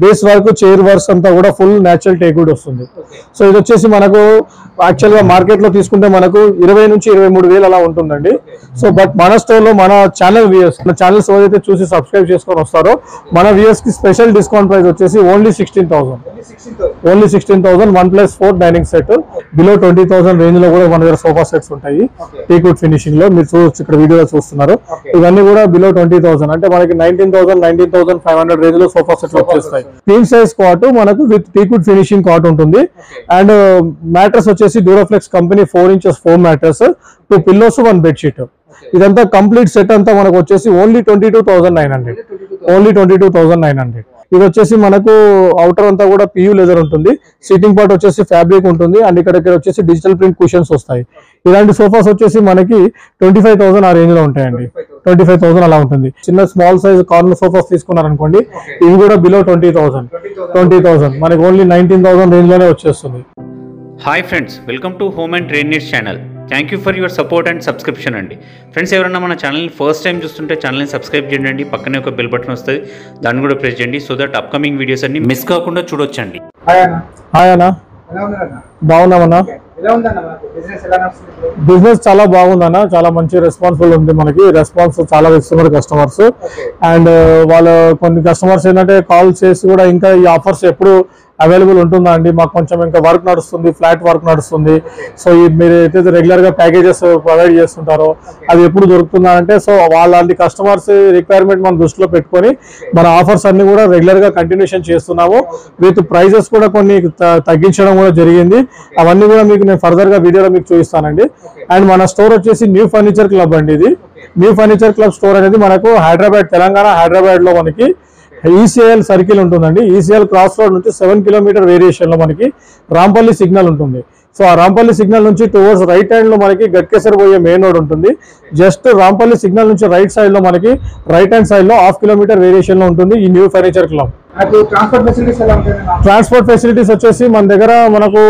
Base work chair works అంతా కూడా full natural teakwood వస్తుంది. సో ఇది వచ్చేసి మనకు యాక్చువల్ గా మార్కెట్ లో తీసుకుంటే మనకు 20 నుంచి 23,000 అలా ఉంటుందండి. సో బట్ మన స్టోర్ లో మన ఛానల్ వ్యూయర్స్ ఛానల్స్ ఏదైతే చూసి సబ్స్క్రైబ్ చేసుకొని వస్తారో మన వ్యూయర్స్ కి స్పెషల్ డిస్కౌంట్ ప్రైస్ వచ్చేసి only 16,000 1+4 dining set. Below 20,000 range లో కూడా మన దగ్గర సోఫా సెట్స్ ఉంటాయి టేక్వుడ్ ఫినిషింగ్ లో. మీరు చూడొచ్చు ఇక్కడ వీడియోలో చూస్తున్నారు. ఇవన్నీ కూడా బిలో 20,000 అంటే మనకి 19,500 రేంజ్ లో సోఫా సెట్లు వచ్చేస్తాయి. క్వీన్ సైజ్ కాట్ మనకు విత్ టేక్వుడ్ ఫినిషింగ్ కాట్ ఉంటుంది. అండ్ మ్యాట్రస్ వచ్చేసి Duroflex company 4 inches foam mattress, 2 pillows 1 bedsheet. ఇదంతా కంప్లీట్ సెట్ అంతా మనకు వచ్చేసి ఓన్లీ 22,900. ఇది వచ్చేసి మనకు అవుటర్ అంతా కూడా పియూ లెదర్ ఉంటుంది. సీటింగ్ పార్ట్ వచ్చేసి ఫ్యాబ్రిక్ ఉంటుంది. అండ్ ఇక్కడ వచ్చేసి డిజిటల్ ప్రింట్ కుషన్స్ వస్తాయి. ఇలాంటి సోఫాస్ వచ్చేసి మనకి 25,000 ఆ రేంజ్ లో ఉంటాయండి. 25,000 అలా ఉంటుంది. చిన్న స్మాల్ సైజ్ కార్నర్ సోఫాస్ తీసుకున్నారనుకోండి ఇవి కూడా బిలో 20,000 మనకి ఓన్లీ 19,000 రేంజ్ లోనే వచ్చేస్తుంది. Hi friends, welcome to home and trade needs channel. Thank you for your support and subscription అండి. ఫ్రెండ్స్, ఎవరైనా మన ఛానల్ని ఫస్ట్ టైం చూస్తుంటే ఛానల్ని సబ్స్క్రైబ్ చేయండి. పక్కనే ఒక బెల్ బటన్ వస్తుంది, దాన్ని కూడా ప్రెస్ చేయండి. సో దట్ అప్కమింగ్ వీడియోస్ అన్ని మిస్ కాకుండా చూడొచ్చండి. హాయ్ అన్న, బాగున్నామన్నా? బిజినెస్ చాలా బాగుందన్న, చాలా మంచి రెస్పాన్సిబుల్ ఉంది. మనకి రెస్పాన్స్ చాలా ఇస్తున్నారు కస్టమర్స్. అండ్ వాళ్ళు కొన్ని కస్టమర్స్ ఏంటంటే కాల్ చేసి కూడా ఇంకా ఈ ఆఫర్స్ ఎప్పుడు అవైలబుల్ ఉంటుందా అండి, మాకు కొంచెం ఇంకా వర్క్ నడుస్తుంది, ఫ్లాట్ వర్క్ నడుస్తుంది, సో మీరు అయితే రెగ్యులర్ గా ప్యాకేజెస్ ప్రొవైడ్ చేస్తుంటారో అది ఎప్పుడు దొరుకుతుందా అంటే, సో వాళ్ళంటి కస్టమర్స్ రిక్వైర్మెంట్ మనం దృష్టిలో పెట్టుకొని మన ఆఫర్స్ అన్ని కూడా రెగ్యులర్ గా కంటిన్యూషన్ చేస్తున్నాము. విత్ ప్రైజెస్ కూడా కొన్ని తగ్గించడం కూడా జరిగింది. అవన్నీ కూడా మీకు నేను ఫర్దర్ గా వీడియోలో మీకు చూపిస్తానండి. అండ్ మన స్టోర్ వచ్చేసి న్యూ ఫర్నిచర్ క్లబ్ అండి. ఇది న్యూ ఫర్నిచర్ క్లబ్ స్టోర్ అనేది మనకు హైదరాబాద్, తెలంగాణ హైదరాబాద్ లో మనకి ఈసీఎల్ సర్కిల్ ఉంటుందండి. ఈసీఎల్ క్రాస్ రోడ్ నుంచి 7 kilometer వేరియేషన్ లో మనకి రాంపల్లి సిగ్నల్ ఉంటుంది. సో ఆ రాంపల్లి సిగ్నల్ నుంచి టువర్డ్స్ రైట్ హ్యాండ్ లో మనకి గట్కేసర్ పోయే మెయిన్ రోడ్ ఉంటుంది. జస్ట్ రాంపల్లి సిగ్నల్ నుంచి రైట్ సైడ్ లో మనకి రైట్ హ్యాండ్ సైడ్ లో 1/2 kilometer వేరియేషన్ లో ఉంటుంది ఈ new furniture club. Transport facilities వచ్చేసి మన దగ్గర మనకు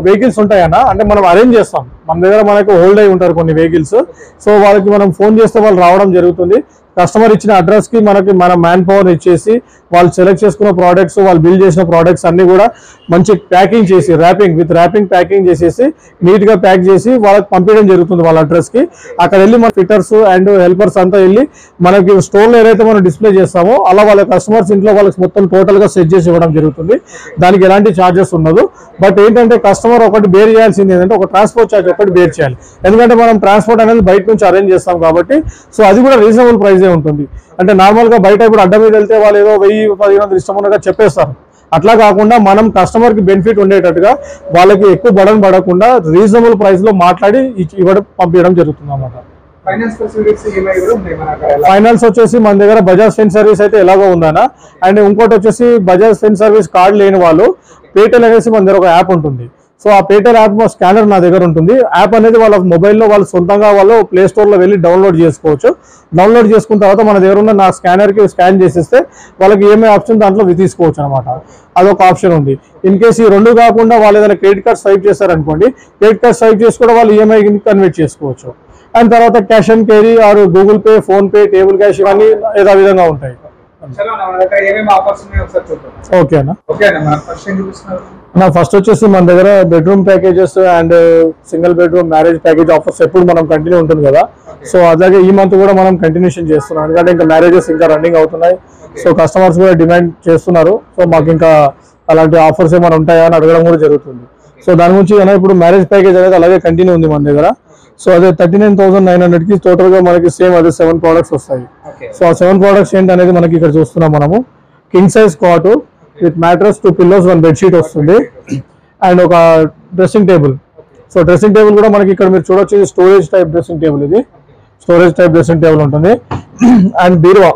వెహికల్స్ ఉంటాయన్న, అంటే మనం అరేంజ్ చేస్తాం. మన దగ్గర మనకు హోల్డ్ అయి ఉంటారు కొన్ని వెహికల్స్. సో వాళ్ళకి మనం ఫోన్ చేస్తే వాళ్ళు రావడం జరుగుతుంది. కస్టమర్ ఇచ్చిన అడ్రస్ కి మనకి మన మ్యాన్ పవర్ ఇచ్చేసి వాళ్ళు సెలెక్ట్ చేసుకున్న ప్రోడక్ట్స్, వాళ్ళు బిల్ చేసిన ప్రోడక్ట్స్ అన్ని కూడా మంచి ప్యాకింగ్ చేసి ర్యాపింగ్ ప్యాకింగ్ చేసేసి నీట్ గా ప్యాక్ చేసి వాళ్ళకి పంపించడం జరుగుతుంది వాళ్ళ అడ్రస్ కి. అక్కడ వెళ్ళి మన ఫిట్టర్స్ అండ్ హెల్పర్స్ అంతా వెళ్ళి మనకి స్టోర్ లో ఏదైతే మనం డిస్ప్లే చేస్తామో అలా వాళ్ళ కస్టమర్స్ ఇంట్లో వాళ్ళకి మొత్తం టోటల్ గా సెట్ చేసి ఇవ్వడం జరుగుతుంది. దానికి ఎలాంటి ఛార్జెస్ ఉండదు. బట్ ఏంటంటే కస్టమర్ ఒకటి బేర్ చేయాల్సింది ఏంటంటే ఒక ట్రాన్స్పోర్ట్ ఛార్జ్ ఒకటి బేర్ చేయాలి. ఎందుకంటే మనం ట్రాన్స్పోర్ట్ అనేది బయట నుంచి అరేంజ్ చేస్తాం కాబట్టి, సో అది కూడా రీజనబుల్ ప్రైస్ ఉంటుంది. అంటే నార్మల్ గా బయట ఇప్పుడు అడ్డ మీద వెళ్తే వాళ్ళు ఏదో 1000-1500 ఇష్టం ఉన్నగా చెప్పేస్తారు. అట్లా కాకుండా మనం కస్టమర్ కి బెనిఫిట్ ఉండేటట్టుగా వాళ్ళకి ఎక్కువ బడన్ పడకుండా రీజనబుల్ ప్రైస్ లో మాట్లాడి పంపించడం జరుగుతుంది అన్నమాట. ఫైనాన్స్ వచ్చేసి మన దగ్గర బజాజ్ ఫిన్ సర్వీస్ అయితే ఎలాగో ఉందనా. అండ్ ఇంకోటి వచ్చేసి బజాజ్ ఫిన్ సర్వీస్ కార్డు లేని వాళ్ళు పేటెల్ అనేసి మన దగ్గర ఒక యాప్ ఉంటుంది. సో ఆ పేటెల్ యాప్ స్కానర్ నా దగ్గర ఉంటుంది. యాప్ అనేది వాళ్ళ మొబైల్లో వాళ్ళు సొంతంగా వాళ్ళు ప్లే స్టోర్ లో వెళ్ళి డౌన్లోడ్ చేసుకోవచ్చు. డౌన్లోడ్ చేసుకున్న తర్వాత మన దగ్గర ఉన్న నా స్కానర్ కి స్కాన్ చేసేస్తే వాళ్ళకి ఏమే ఆప్షన్ దాంట్లో తీసుకోవచ్చు అనమాట. అదొక ఆప్షన్ ఉంది. ఇన్ కేసు ఈ రెండు కాకుండా వాళ్ళు ఏదైనా క్రెడిట్ కార్డ్ స్వైప్ చేశారనుకోండి, క్రెడిట్ కార్డ్ స్వైప్ చేసి కూడా వాళ్ళు ఈఎంఐ కన్వర్ట్ చేసుకోవచ్చు. అండ్ తర్వాత cash and carry are Google pay, phone pay, table cash ఇవన్నీ ఏదో విధంగా ఉంటాయి. ఓకే అన్న. ఫస్ట్ వచ్చేసి మన దగ్గర bedroom packages and single bedroom marriage package offers ఎప్పుడు మనం కంటిన్యూ ఉంటుంది కదా. సో అలాగే ఈ మంత్ కూడా మనం కంటిన్యూషన్ చేస్తున్నాం. ఎందుకంటే ఇంకా మ్యారేజెస్ ఇంకా రన్నింగ్ అవుతున్నాయి. సో కస్టమర్స్ కూడా డిమాండ్ చేస్తున్నారు. సో మాకు ఇంకా అలాంటి ఆఫర్స్ ఏమైనా ఉంటాయా అని అడగడం కూడా జరుగుతుంది. సో దాని గురించి ఇప్పుడు మ్యారేజ్ ప్యాకేజ్ అనేది అలాగే కంటిన్యూ ఉంది మన దగ్గర. సో అదే 39,900 కి టోటల్ గా మనకి సేమ్ అదే 7 products వస్తాయి. సో ఆ 7 products ఏంటి అనేది మనకి ఇక్కడ చూస్తున్నాం మనము. King size cot with mattress, 2 pillows 1 bedsheet వస్తుంది. అండ్ ఒక dressing table. So dressing table కూడా మనకి ఇక్కడ మీరు చూడొచ్చు, స్టోరేజ్ టైప్ డ్రెస్సింగ్ టేబుల్. ఇది స్టోరేజ్ టైప్ డ్రెస్సింగ్ టేబుల్ ఉంటుంది. అండ్ బీరువా,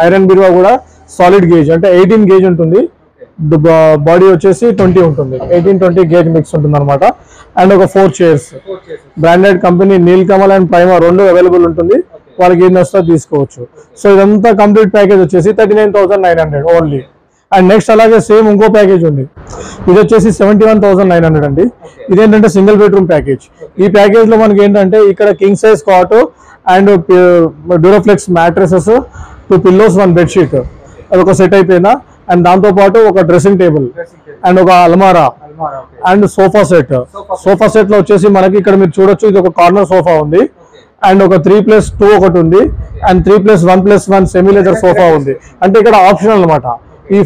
ఐరన్ బీరువా కూడా సాలిడ్ గేజ్ అంటే 18 gauge ఉంటుంది. బాడీ వచ్చేసి 20 ఉంటుంది. 18-20 gauge మిక్స్ ఉంటుంది అనమాట. అండ్ ఒక 4 chairs branded company Nilkamal and Prima 2 available ఉంటుంది. వాళ్ళకి ఏం వస్తుందో తీసుకోవచ్చు. సో ఇదంతా కంప్లీట్ ప్యాకేజ్ వచ్చేసి 39,900 ఓన్లీ. అండ్ నెక్స్ట్ అలాగే సేమ్ ఇంకో ప్యాకేజ్ ఉంది. ఇది వచ్చేసి 71,900 అండి. ఇదేంటంటే సింగిల్ బెడ్రూమ్ ప్యాకేజ్. ఈ ప్యాకేజ్ లో మనకి ఏంటంటే ఇక్కడ king size cot and Duroflex mattresses, 2 pillows 1 bedsheet. అదొక సెట్ అయిపోయిందా. అండ్ దాంతో పాటు ఒక డ్రెస్సింగ్ టేబుల్ అండ్ ఒక అల్మారా and sofa set. Sofa set లో వచ్చేసి మనకి ఇక్కడ మీరు చూడొచ్చు, ఇది ఒక కార్నర్ సోఫా ఉంది అండ్ ఒక 3+2 ఒకటి ఉంది అండ్ 3+1+1 సెమీ లెదర్ సోఫా ఉంది. అంటే ఇక్కడ ఆప్షనల్ అనమాట. ఈ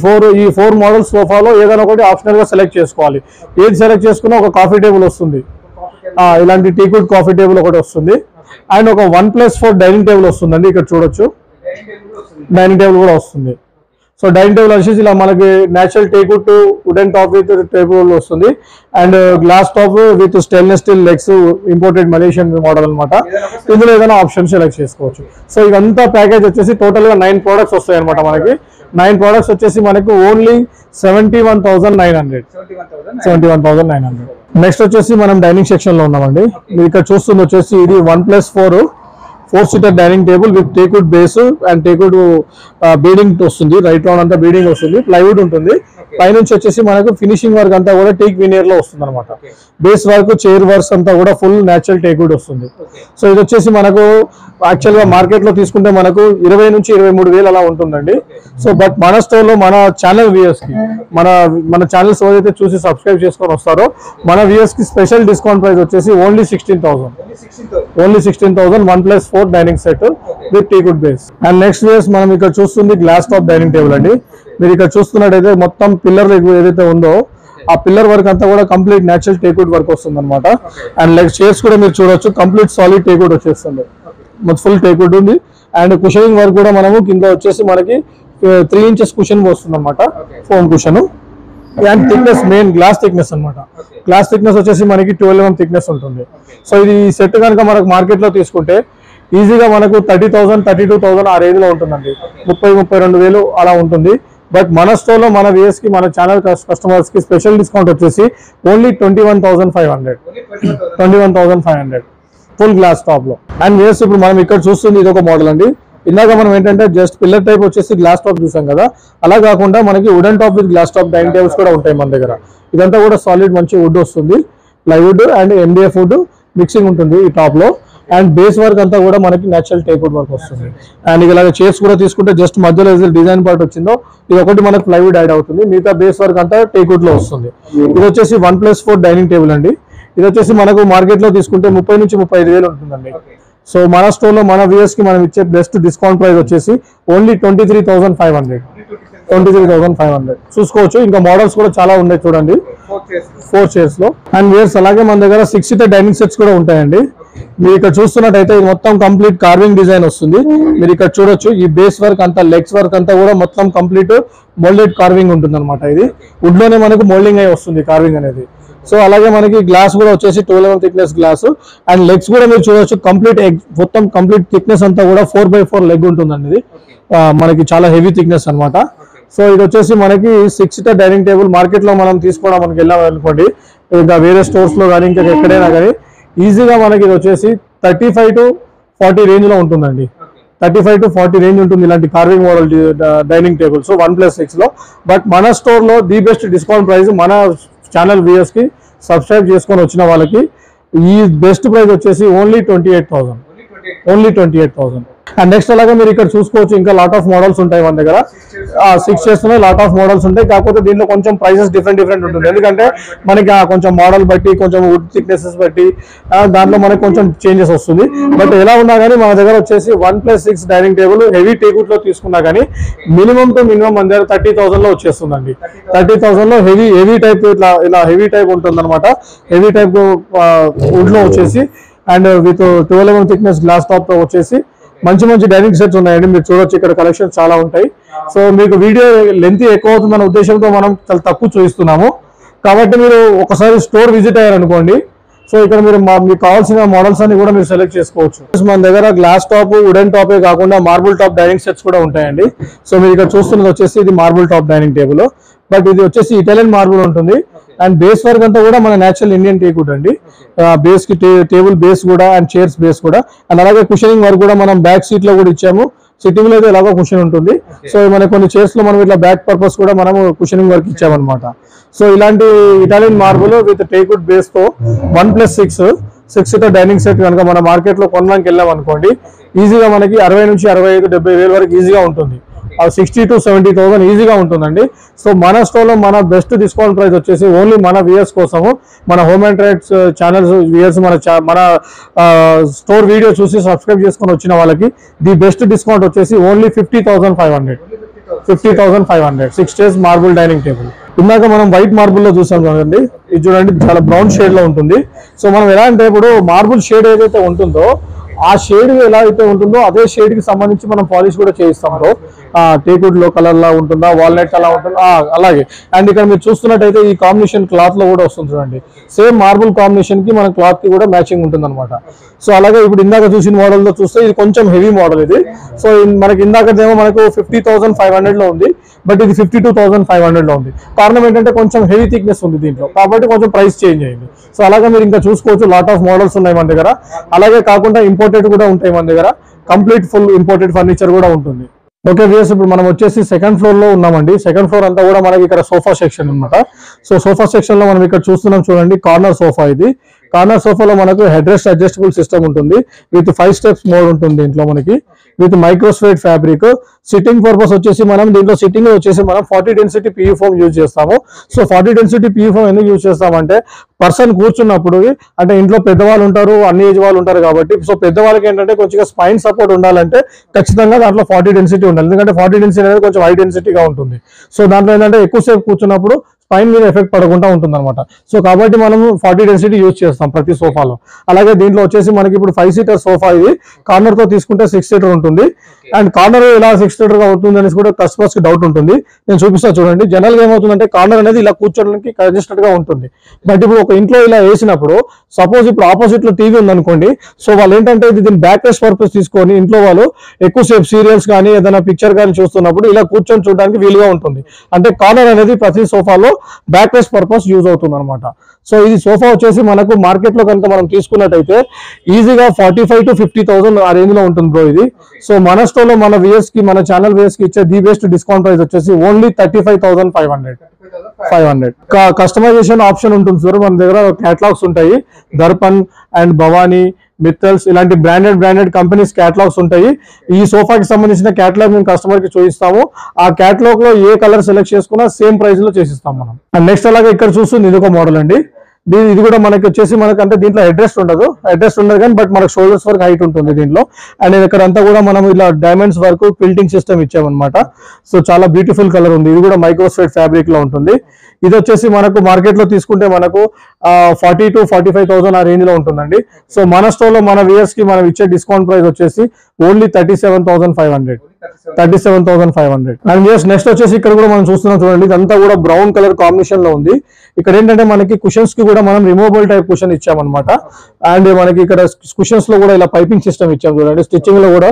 ఫోర్ మోడల్ సోఫాలో ఏదైనా ఒకటి ఆప్షనల్ గా సెలెక్ట్ చేసుకోవాలి. ఏది సెలెక్ట్ చేసుకున్నా ఒక కాఫీ టేబుల్ వస్తుంది, ఇలాంటి టీకుడ్ కాఫీ టేబుల్ ఒకటి వస్తుంది అండ్ ఒక 1+4 డైనింగ్ టేబుల్ వస్తుందండి. ఇక్కడ చూడొచ్చు డైనింగ్ టేబుల్ కూడా వస్తుంది. సో డైనింగ్ టేబుల్ వచ్చేసి ఇలా మనకి natural teakwood wooden top with table వస్తుంది and glass top with stainless steel legs, imported Malaysian model అనమాట. ఇందులో ఏదైనా ఆప్షన్ సెలెక్ట్ చేసుకోవచ్చు. సో ఇదంతా ప్యాకేజ్ వచ్చేసి టోటల్ గా 9 ప్రోడక్ట్స్ వస్తాయి అనమాట. మనకి 9 ప్రోడక్ట్స్ వచ్చేసి మనకు ఓన్లీ 71,900. నెక్స్ట్ వచ్చేసి మనం డైనింగ్ సెక్షన్ లో ఉన్నామండి. మీరు ఇక్కడ చూస్తుంది వచ్చేసి ఇది 1+4 4-seater dining table with teakwood base and teakwood beading వస్తుంది. రైట్ రౌండ్ అంతా బీడింగ్ వస్తుంది, ప్లైవుడ్ ఉంటుంది. పైనుంచి వచ్చేసి మనకు ఫినిషింగ్ వర్క్ అంతా కూడా టేక్ వినియర్ లో వస్తుంది అనమాట. బేస్ వర్క్, చైర్ వర్క్స్ అంతా కూడా ఫుల్ నేచురల్ టేకుడ్ వస్తుంది. సో ఇది వచ్చేసి మనకు యాక్చువల్ గా మార్కెట్ లో తీసుకుంటే మనకు 20 నుంచి 23,000 అలా ఉంటుందండి. సో బట్ మన స్టోర్ లో మన ఛానల్ వ్యూయర్స్ కి మన ఛానల్స్ ఏదైతే చూసి సబ్స్క్రైబ్ చేసుకొని వస్తారో మన వ్యూయర్స్ కి స్పెషల్ డిస్కౌంట్ ప్రైస్ వచ్చేసి only 16,000. 1+4 dining set with టీకుడ్ base. And next viewers మనం ఇక్కడ చూస్తుంది గ్లాస్ టాప్ డైనింగ్ టేబుల్ అండి. మీరు ఇక్కడ చూస్తున్నట్టయితే మొత్తం పిల్లర్ ఏదైతే ఉందో ఆ పిల్లర్ వర్క్ అంతా కూడా కంప్లీట్ నేచురల్ టేకుడ్ వర్క్ వస్తుంది అనమాట. అండ్ లైక్ చైర్స్ కూడా మీరు చూడొచ్చు, కంప్లీట్ సాలిడ్ టేకుడ్ వచ్చేస్తుంది, మొత్తం ఫుల్ టేకుడ్ ఉంది. అండ్ కుషనింగ్ వర్క్ కూడా మనము కింద వచ్చేసి మనకి 3 inches కుషన్ వస్తుంది అనమాట, foam cushion. And thickness main glass thickness అనమాట. గ్లాస్ థిక్నెస్ వచ్చేసి మనకి 12 mm థిక్నెస్ ఉంటుంది. సో ఇది సెట్ కనుక మనకు మార్కెట్ లో తీసుకుంటే ఈజీగా మనకు 30,000 32,000 ఆ రేంజ్ లో ఉంటుందండి. 30-32,000 అలా ఉంటుంది. బట్ మన స్టోర్ లో మన వ్యూయర్స్ కి మన ఛానల్ కస్టమర్స్ కి స్పెషల్ డిస్కౌంట్ వచ్చేసి ఓన్లీ 21,500 ఫుల్ గ్లాస్ టాప్ లో. అండ్ వ్యూయర్స్ ఇప్పుడు మనం ఇక్కడ చూస్తుంది ఇది ఒక మోడల్ అండి. ఇందాక మనం ఏంటంటే జస్ట్ పిల్లర్ టైప్ వచ్చేసి గ్లాస్ టాప్ చూసాం కదా, అలా కాకుండా మనకి wooden top with glass top dining tables కూడా ఉంటాయి మన దగ్గర. ఇదంతా కూడా సాలిడ్ మంచి వుడ్ వస్తుంది, plywood and MDF wood mixing ఉంటుంది ఈ టాప్ లో. అండ్ బేస్ వర్క్ అంతా కూడా మనకి నేచురల్ టేకుడ్ వర్క్ వస్తుంది. అండ్ ఇలాగ చైర్స్ కూడా తీసుకుంటే జస్ట్ మధ్యలో డిజైన్ పార్ట్ వచ్చిందో ఇది ఒకటి మనకి ప్లైవుడ్ యాడ్ అవుతుంది, మిగతా బేస్ వర్క్ అంతా టేకుడ్ లో వస్తుంది. ఇది వచ్చేసి 1+4 డైనింగ్ టేబుల్ అండి. ఇది వచ్చేసి మనకు మార్కెట్ లో తీసుకుంటే 30 నుంచి 35,000 ఉంటుందండి. సో మన స్టోర్ లో మన వ్యూయర్స్ కి మనం ఇచ్చే బెస్ట్ డిస్కౌంట్ ప్రైస్ వచ్చేసి ఓన్లీ 23,500 చూసుకోవచ్చు. ఇంకా మోడల్స్ కూడా చాలా ఉన్నాయి చూడండి 4 చైర్స్ లో. అండ్ వ్యూయర్స్ అలాగే మన దగ్గర 6-seater డైనింగ్ సెట్స్ కూడా ఉంటాయండి. మీరు ఇక్కడ చూస్తున్నట్టయితే ఇది మొత్తం కంప్లీట్ కార్వింగ్ డిజైన్ వస్తుంది. మీరు ఇక్కడ చూడొచ్చు ఈ బేస్ వర్క్ అంతా లెగ్స్ వర్క్ అంతా కూడా మొత్తం కంప్లీట్ మోల్డెడ్ కార్వింగ్ ఉంటుంది అనమాట. ఇది వుడ్ లోనే మనకు మోల్డింగ్ అయి వస్తుంది కార్వింగ్ అనేది. సో అలాగే మనకి గ్లాస్ కూడా వచ్చేసి 12 mm thickness glass. And legs కూడా మీరు చూడొచ్చు మొత్తం కంప్లీట్ థిక్నెస్ అంతా కూడా 4x4 లెగ్ ఉంటుందండి. ఇది మనకి చాలా హెవీ థిక్నెస్ అనమాట. సో ఇది వచ్చేసి మనకి 6-seater డైనింగ్ టేబుల్ మార్కెట్ లో మనం తీసుకోవడం మనకి వెళ్ళామనుకోండి, ఇంకా వేరే స్టోర్స్ లో కానీ ఇంకా ఎక్కడైనా కానీ ఈజీగా మనకి ఇది వచ్చేసి 35 to 40 రేంజ్ లో ఉంటుందండి. 35 to 40 రేంజ్ ఉంటుంది ఇలాంటి కార్వింగ్ మోడల్ డైనింగ్ టేబుల్స్ 1+6 లో. బట్ మన స్టోర్ లో ది బెస్ట్ డిస్కౌంట్ ప్రైస్ మన ఛానల్ వ్యూయర్స్ కి సబ్స్క్రైబ్ చేసుకొని వచ్చిన వాళ్ళకి ఈ బెస్ట్ ప్రైస్ వచ్చేసి ఓన్లీ 28,000. అండ్ నెక్స్ట్ అలాగే మీరు ఇక్కడ చూసుకోవచ్చు ఇంకా లాట్ ఆఫ్ మోడల్స్ ఉంటాయి మన దగ్గర. 6 chairs లాట్ ఆఫ్ మోడల్స్ ఉంటాయి. కాకపోతే దీంట్లో కొంచెం ప్రైసెస్ డిఫరెంట్ ఉంటుంది, ఎందుకంటే మనకి కొంచెం మోడల్ బట్టి కొంచెం వుడ్ థిక్నెసెస్ బట్టి దాంట్లో మనకి కొంచెం చేంజెస్ వస్తుంది. బట్ ఎలా ఉన్నా కానీ మన దగ్గర వచ్చేసి 1+6 డైనింగ్ టేబుల్ హెవీ టేకుడ్ లో తీసుకున్నా కానీ మినిమం టు మినిమం మన దగ్గర 30,000 లో వచ్చేస్తుందండి. 30,000 లో హెవీ టైప్ ఇలా హెవీ టైప్ ఉంటుంది అనమాట. హెవీ టైప్ వుడ్ లో వచ్చేసి and with 12 mm thickness glass top తో వచ్చేసి మంచి డైనింగ్ సెట్స్ ఉన్నాయండి. మీరు చూడొచ్చు ఇక్కడ కలెక్షన్స్ చాలా ఉంటాయి. సో మీకు వీడియో లెంత్ ఎక్కువ అవుతుందన్న ఉద్దేశంతో మనం చాలా తక్కువ చూపిస్తున్నాము. కాబట్టి మీరు ఒకసారి స్టోర్ విజిట్ అయ్యారనుకోండి, సో ఇక్కడ మీరు మీకు కావాల్సిన మోడల్స్ అన్ని కూడా మీరు సెలెక్ట్ చేసుకోవచ్చు. మన దగ్గర గ్లాస్ టాప్ వుడెన్ టాపే కాకుండా మార్బుల్ టాప్ డైనింగ్ సెట్స్ కూడా ఉంటాయండి. సో మీరు ఇక్కడ చూస్తున్నది వచ్చేసి ఇది marble top dining table, but ఇది వచ్చేసి ఇటాలియన్ మార్బుల్ ఉంటుంది. అండ్ బేస్ వర్క్ అంతా కూడా మన నేచురల్ ఇండియన్ టేకుడ్ అండి. బేస్ కి టేబుల్ బేస్ కూడా అండ్ చైర్స్ బేస్ కూడా. అండ్ అలాగే కుషనింగ్ వర్క్ కూడా మనం బ్యాక్ సీట్ లో కూడా ఇచ్చాము. సిట్టింగ్ లో అయితే ఎలాగో కుషన్ ఉంటుంది. సో మన కొన్ని చైర్స్ లో మనం ఇట్లా బ్యాక్ పర్పస్ కూడా మనం కుషనింగ్ వర్క్ ఇచ్చామన్నమాట. సో ఇలాంటి Italian marble with teakwood base తో 1+6 6-seater డైనింగ్ సెట్ కనుక మన మార్కెట్ లో కొనడానికి వెళ్ళాం అనుకోండి, ఈజీగా మనకి 60 నుంచి 65 70,000 వరకు ఈజీగా ఉంటుంది. 60 to 70,000 ఈజీగా ఉంటుందండి. సో మన స్టోర్లో మన బెస్ట్ డిస్కౌంట్ ప్రైస్ వచ్చేసి ఓన్లీ మన వ్యూయర్స్ కోసము, మన home and trades channels viewers మన స్టోర్ వీడియో చూసి సబ్స్క్రైబ్ చేసుకొని వచ్చిన వాళ్ళకి ది బెస్ట్ డిస్కౌంట్ వచ్చేసి only 50,500. 50,500 6 days marble dining table. ఇందాక మనం వైట్ మార్బుల్ లో చూసాం కదండి, ఇది చూడండి చాలా బ్రౌన్ షేడ్ లో ఉంటుంది. సో మనం ఎలా అంటే ఇప్పుడు మార్బుల్ షేడ్ ఏదైతే ఉంటుందో ఆ షేడ్ ఎలా అయితే ఉంటుందో అదే షేడ్ కి సంబంధించి మనం పాలిష్ కూడా చేయిస్తాం. టేక్వుడ్ లో కలర్ లా ఉంటుందా, వాల్నట్ అలా ఉంటుందా, అలాగే. అండ్ ఇక్కడ మీరు చూస్తున్నట్టయితే ఈ కాంబినేషన్ క్లాత్ లో కూడా వస్తుంది చూడండి, సేమ్ మార్బుల్ కాంబినేషన్ కి మన క్లాత్ కి కూడా మ్యాచింగ్ ఉంటుంది అనమాట. సో అలాగే ఇప్పుడు ఇందాక చూసిన మోడల్ లో చూస్తే ఇది కొంచెం హెవీ మోడల్ ఇది. సో మనకి ఇందాకదేమో మనకు 50,500 లో ఉంది, బట్ ఇది 52,500 లో ఉంది. కారణం ఏంటంటే కొంచెం హెవీ థిక్నెస్ ఉంది దీంట్లో, కాబట్టి కొంచెం ప్రైస్ చేంజ్ అయింది. సో అలాగే మీరు ఇంకా చూసుకోవచ్చు, లాట్ ఆఫ్ మోడల్స్ ఉన్నాయి మన దగ్గర. అలాగే కాకుండా ఇంపోర్టెడ్ కూడా ఉంటాయి మన దగ్గర, కంప్లీట్ ఫుల్ ఇంపోర్టెడ్ ఫర్నిచర్ కూడా ఉంటుంది. ఓకే వ్యూయర్స్, ఇప్పుడు మనం వచ్చేసి సెకండ్ ఫ్లోర్ లో ఉన్నామండి. సెకండ్ ఫ్లోర్ అంతా కూడా మనకి ఇక్కడ సోఫా సెక్షన్ అనమాట. సో సోఫా సెక్షన్ లో మనం ఇక్కడ చూస్తున్నాం చూడండి, కార్నర్ సోఫా ఇది. కార్నర్ సోఫాలో మనకు హెడ్ రెస్ట్ అడ్జస్టబుల్ సిస్టమ్ ఉంటుంది, విత్ 5 steps మోడ్ ఉంటుంది దీంట్లో మనకి, విత్ మైక్రోస్వేట్ ఫ్యాబ్రిక్. సిట్టింగ్ పర్పస్ వచ్చేసి మనం దీంట్లో సిట్టింగ్ వచ్చేసి మనం 40 density PU ఫోమ్ యూజ్ చేస్తాము. సో 40 density PU ఫోమ్ ఎందుకు యూజ్ చేస్తామంటే పర్సన్ కూర్చున్నప్పుడు, అంటే ఇంట్లో పెద్దవాళ్ళు ఉంటారు, అన్ని ఏజ్ వాళ్ళు ఉంటారు కాబట్టి, సో పెద్దవాళ్ళకి ఏంటంటే కొంచెం స్పైన్ సపోర్ట్ ఉండాలంటే ఖచ్చితంగా దాంట్లో 40 density ఉండాలి. ఎందుకంటే 40 density అనేది కొంచెం హై డెన్సిటీగా ఉంటుంది. సో దాంట్లో ఏంటంటే ఎక్కువసేపు కూర్చున్నప్పుడు స్పైన్ మీద ఎఫెక్ట్ పడకుండా ఉంటుంది అనమాట. సో కాబట్టి మనం 40 density యూజ్ చేస్తాం ప్రతి సోఫాలో. అలాగే దీంట్లో వచ్చేసి మనకి ఇప్పుడు 5 seater సోఫా ఇది, కార్నర్ తో తీసుకుంటే 6 seater ఉంటుంది. అండ్ కార్నర్ ఎలా 6 seater గా అవుతుంది అనేసి కూడా కస్టమర్స్ కి డౌట్ ఉంటుంది. నేను చూపిస్తా చూడండి. జనరల్ గా ఏమవుతుందంటే కార్నర్ అనేది ఇలా కూర్చోడానికి కంజెస్టెడ్ గా ఉంటుంది, బట్ ఇప్పుడు ఒక ఇంట్లో ఇలా వేసినప్పుడు సపోజ్ ఇప్పుడు ఆపోజిట్ లో టీవీ ఉందనుకోండి, సో వాళ్ళు ఏంటంటే దీని బ్యాక్ రెస్ట్ పర్పస్ తీసుకొని ఇంట్లో వాళ్ళు ఎక్కువసేపు సీరియల్స్ కానీ ఏదైనా పిక్చర్ కానీ చూస్తున్నప్పుడు ఇలా కూర్చొని చూడడానికి వీలుగా ఉంటుంది. అంటే కార్నర్ అనేది ప్రతి సోఫాలో బ్యాక్ రెస్ట్ పర్పస్ యూజ్ అవుతుంది అనమాట. సో ఇది సోఫా వచ్చేసి మనకు మార్కెట్ లో కనుక మనం తీసుకున్నట్టయితే ఈజీగా 45 to 50,000 ఆ రేంజ్ లో ఉంటుంది బ్రో ఇది. సో మన స్టోర్ లో మన వ్యూయర్స్ కి, మన ఛానల్ వ్యూయర్స్ కి ఇచ్చే ది బెస్ట్ డిస్కౌంట్ ప్రైస్ వచ్చేసి ఓన్లీ 35,500. కస్టమైజేషన్ ఆప్షన్ ఉంటుంది సార్, మన దగ్గర క్యాటలాగ్స్ ఉంటాయి. దర్పణ్ అండ్ భవానీ, మిత్తల్స్ ఇలాంటి బ్రాండెడ్ కంపెనీస్ క్యాటలాగ్స్ ఉంటాయి. ఈ సోఫాకి సంబంధించిన క్యాటలాగ్ మేము కస్టమర్ కి చూపిస్తాము. ఆ క్యాటలాగ్ లో ఏ కలర్ సెలెక్ట్ చేసుకున్నా సేమ్ ప్రైస్ లో చేసిస్తాం మనం. అండ్ నెక్స్ట్ అలాగే ఇక్కడ చూస్తుంది ఇది ఒక మోడల్ అండి. ఇది కూడా మనకి వచ్చేసి అంటే దీంట్లో హెడ్ రెస్ట్ ఉండదు కానీ బట్ మనకు షోల్డర్స్ వరకు హైట్ ఉంటుంది దీంట్లో. అండ్ ఇక్కడ అంతా కూడా మనం ఇలా డైమండ్స్ వరకు క్విల్టింగ్ సిస్టమ్ ఇచ్చామన్నమాట. సో చాలా బ్యూటిఫుల్ కలర్ ఉంది. ఇది కూడా మైక్రోస్వేట్ ఫ్యాబ్రిక్ లో ఉంటుంది. ఇది వచ్చేసి మనకు మార్కెట్ లో తీసుకుంటే మనకు 40 to 45,000 ఆ రేంజ్ లో ఉంటుందండి. సో మన స్టోర్ లో మన వ్యూయర్స్ కి మనం ఇచ్చే డిస్కౌంట్ ప్రైస్ వచ్చేసి ఓన్లీ 37,500. 37,500. అండ్ వ్యూయర్స్ నెక్స్ట్ వచ్చేసి ఇక్కడ కూడా మనం చూస్తున్నాం చూడండి, ఇదంతా కూడా బ్రౌన్ కలర్ కాంబినేషన్ లో ఉంది. ఇక్కడ ఏంటంటే మనకి కుషన్స్ కి కూడా మనం రిమూవబుల్ టైప్ కుషన్ ఇచ్చామన్నమాట. అండ్ మనకి ఇక్కడ కుషన్స్ లో కూడా ఇలా పైపింగ్ సిస్టమ్ ఇచ్చాము చూడండి. స్టిచ్చింగ్ లో కూడా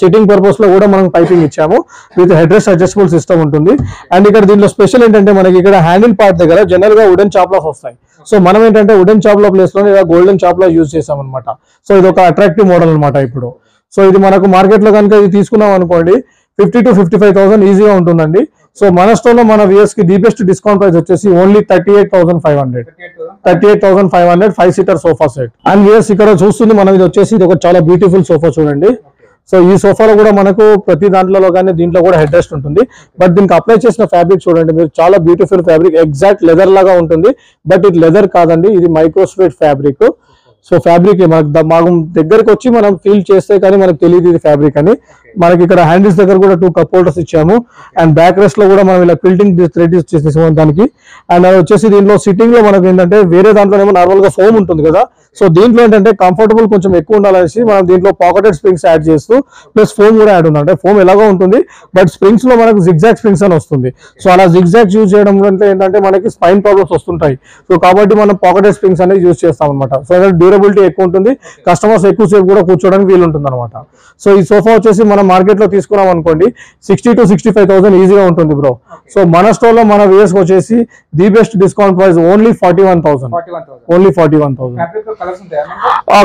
సిట్టింగ్ పర్పస్ లో కూడా మనం పైపింగ్ ఇచ్చాము, with head rest adjustable system ఉంటుంది. అండ్ ఇక్కడ దీంట్లో స్పెషల్ ఏంటంటే మనకి ఇక్కడ హ్యాండిల్ పార్ట్ దగ్గర జనరల్ గా వుడెన్ చాప్లాస్ వస్తాయి. సో మనం ఏంటంటే వుడెన్ చాప్లా ప్లేస్ లో ఇలా గోల్డెన్ చాప్లా యూజ్ చేసాం అనమాట. సో ఇది ఒక అట్రాక్టివ్ మోడల్ అనమాట ఇప్పుడు. సో ఇది మనకు మార్కెట్ లో కనుక ఇది తీసుకున్నాం అనుకోండి 50 to 55,000 ఈజీగా ఉంటుందండి. సో మన స్టోర్ లో మన వ్యూయర్స్ కి ది బెస్ట్ డిస్కౌంట్ ప్రైస్ వచ్చేసి only 38,500. 38,500 5 seater sofa set. And viewers ఇక్కడ చూస్తుంది మనం ఇది వచ్చేసి ఇది ఒక చాలా బ్యూటిఫుల్ సోఫా చూడండి. సో ఈ సోఫాలో కూడా మనకు ప్రతి దాంట్లో కానీ దీంట్లో కూడా హెడ్ రెస్ట్ ఉంటుంది, బట్ దీనికి అప్లై చేసిన ఫ్యాబ్రిక్ చూడండి మీరు, చాలా బ్యూటిఫుల్ ఫ్యాబ్రిక్, ఎగ్జాక్ట్ లెదర్ లాగా ఉంటుంది. బట్ ఇది లెదర్ కాదండి, ఇది మైక్రోస్వేట్ ఫ్యాబ్రిక్. సో ఫ్యాబ్రిక్ మాకు దగ్గరకు వచ్చి మనం ఫీల్ చేస్తే కానీ మనకు తెలియదు ఇది ఫ్యాబ్రిక్ అని. మనకి ఇక్కడ హ్యాండిల్స్ దగ్గర కూడా 2 cup holders ఇచ్చాము. అండ్ బ్యాక్ రెస్ట్ లో కూడా మనం ఇలా క్విల్టింగ్ థ్రెడ్ ఇచ్చేసాము దానికి. అండ్ అది వచ్చేసి దీంట్లో సిట్టింగ్ లో మనకి ఏంటంటే వేరే దాంట్లోనేమో నార్మల్ గా ఫోమ్ ఉంటుంది కదా, సో దీంట్లో ఏంటంటే కంఫర్టబుల్ కొంచెం ఎక్కువ ఉండాలనేసి మనం దీంట్లో పాకెటెడ్ స్ప్రింగ్స్ యాడ్ చేస్తూ ప్లస్ ఫోమ్ కూడా యాడ్ ఉంది. అంటే ఫోమ్ ఎలాగో ఉంటుంది, బట్ స్ప్రింగ్స్ లో మనకు జిగ్జాగ్ స్ప్రింగ్స్ అని వస్తుంది. సో అలా జిగ్జాగ్ యూజ్ చేయడం అంటే ఏంటంటే మనకి స్పైన్ ప్రాబ్లమ్స్ వస్తుంటాయి. సో కాబట్టి మనం పాకెటెడ్ స్ప్రింగ్స్ అనేది యూజ్ చేస్తాం అనమాట. సో డ్యూరబిలిటీ ఎక్కువ ఉంటుంది, కస్టమర్స్ ఎక్కువసేపు కూడా కూర్చోడానికి వీలు ఉంటుంది అనమాట. సో ఈ సోఫా వచ్చేసి మనం మార్కెట్ లో తీసుకున్నాం అనుకోండి 60 to 65,000 ఈజీగా ఉంటుంది బ్రో. సో మన స్టోర్ లో మన వ్యూయర్స్ వచ్చేసి the best discount price only 41,000. Only 41,000.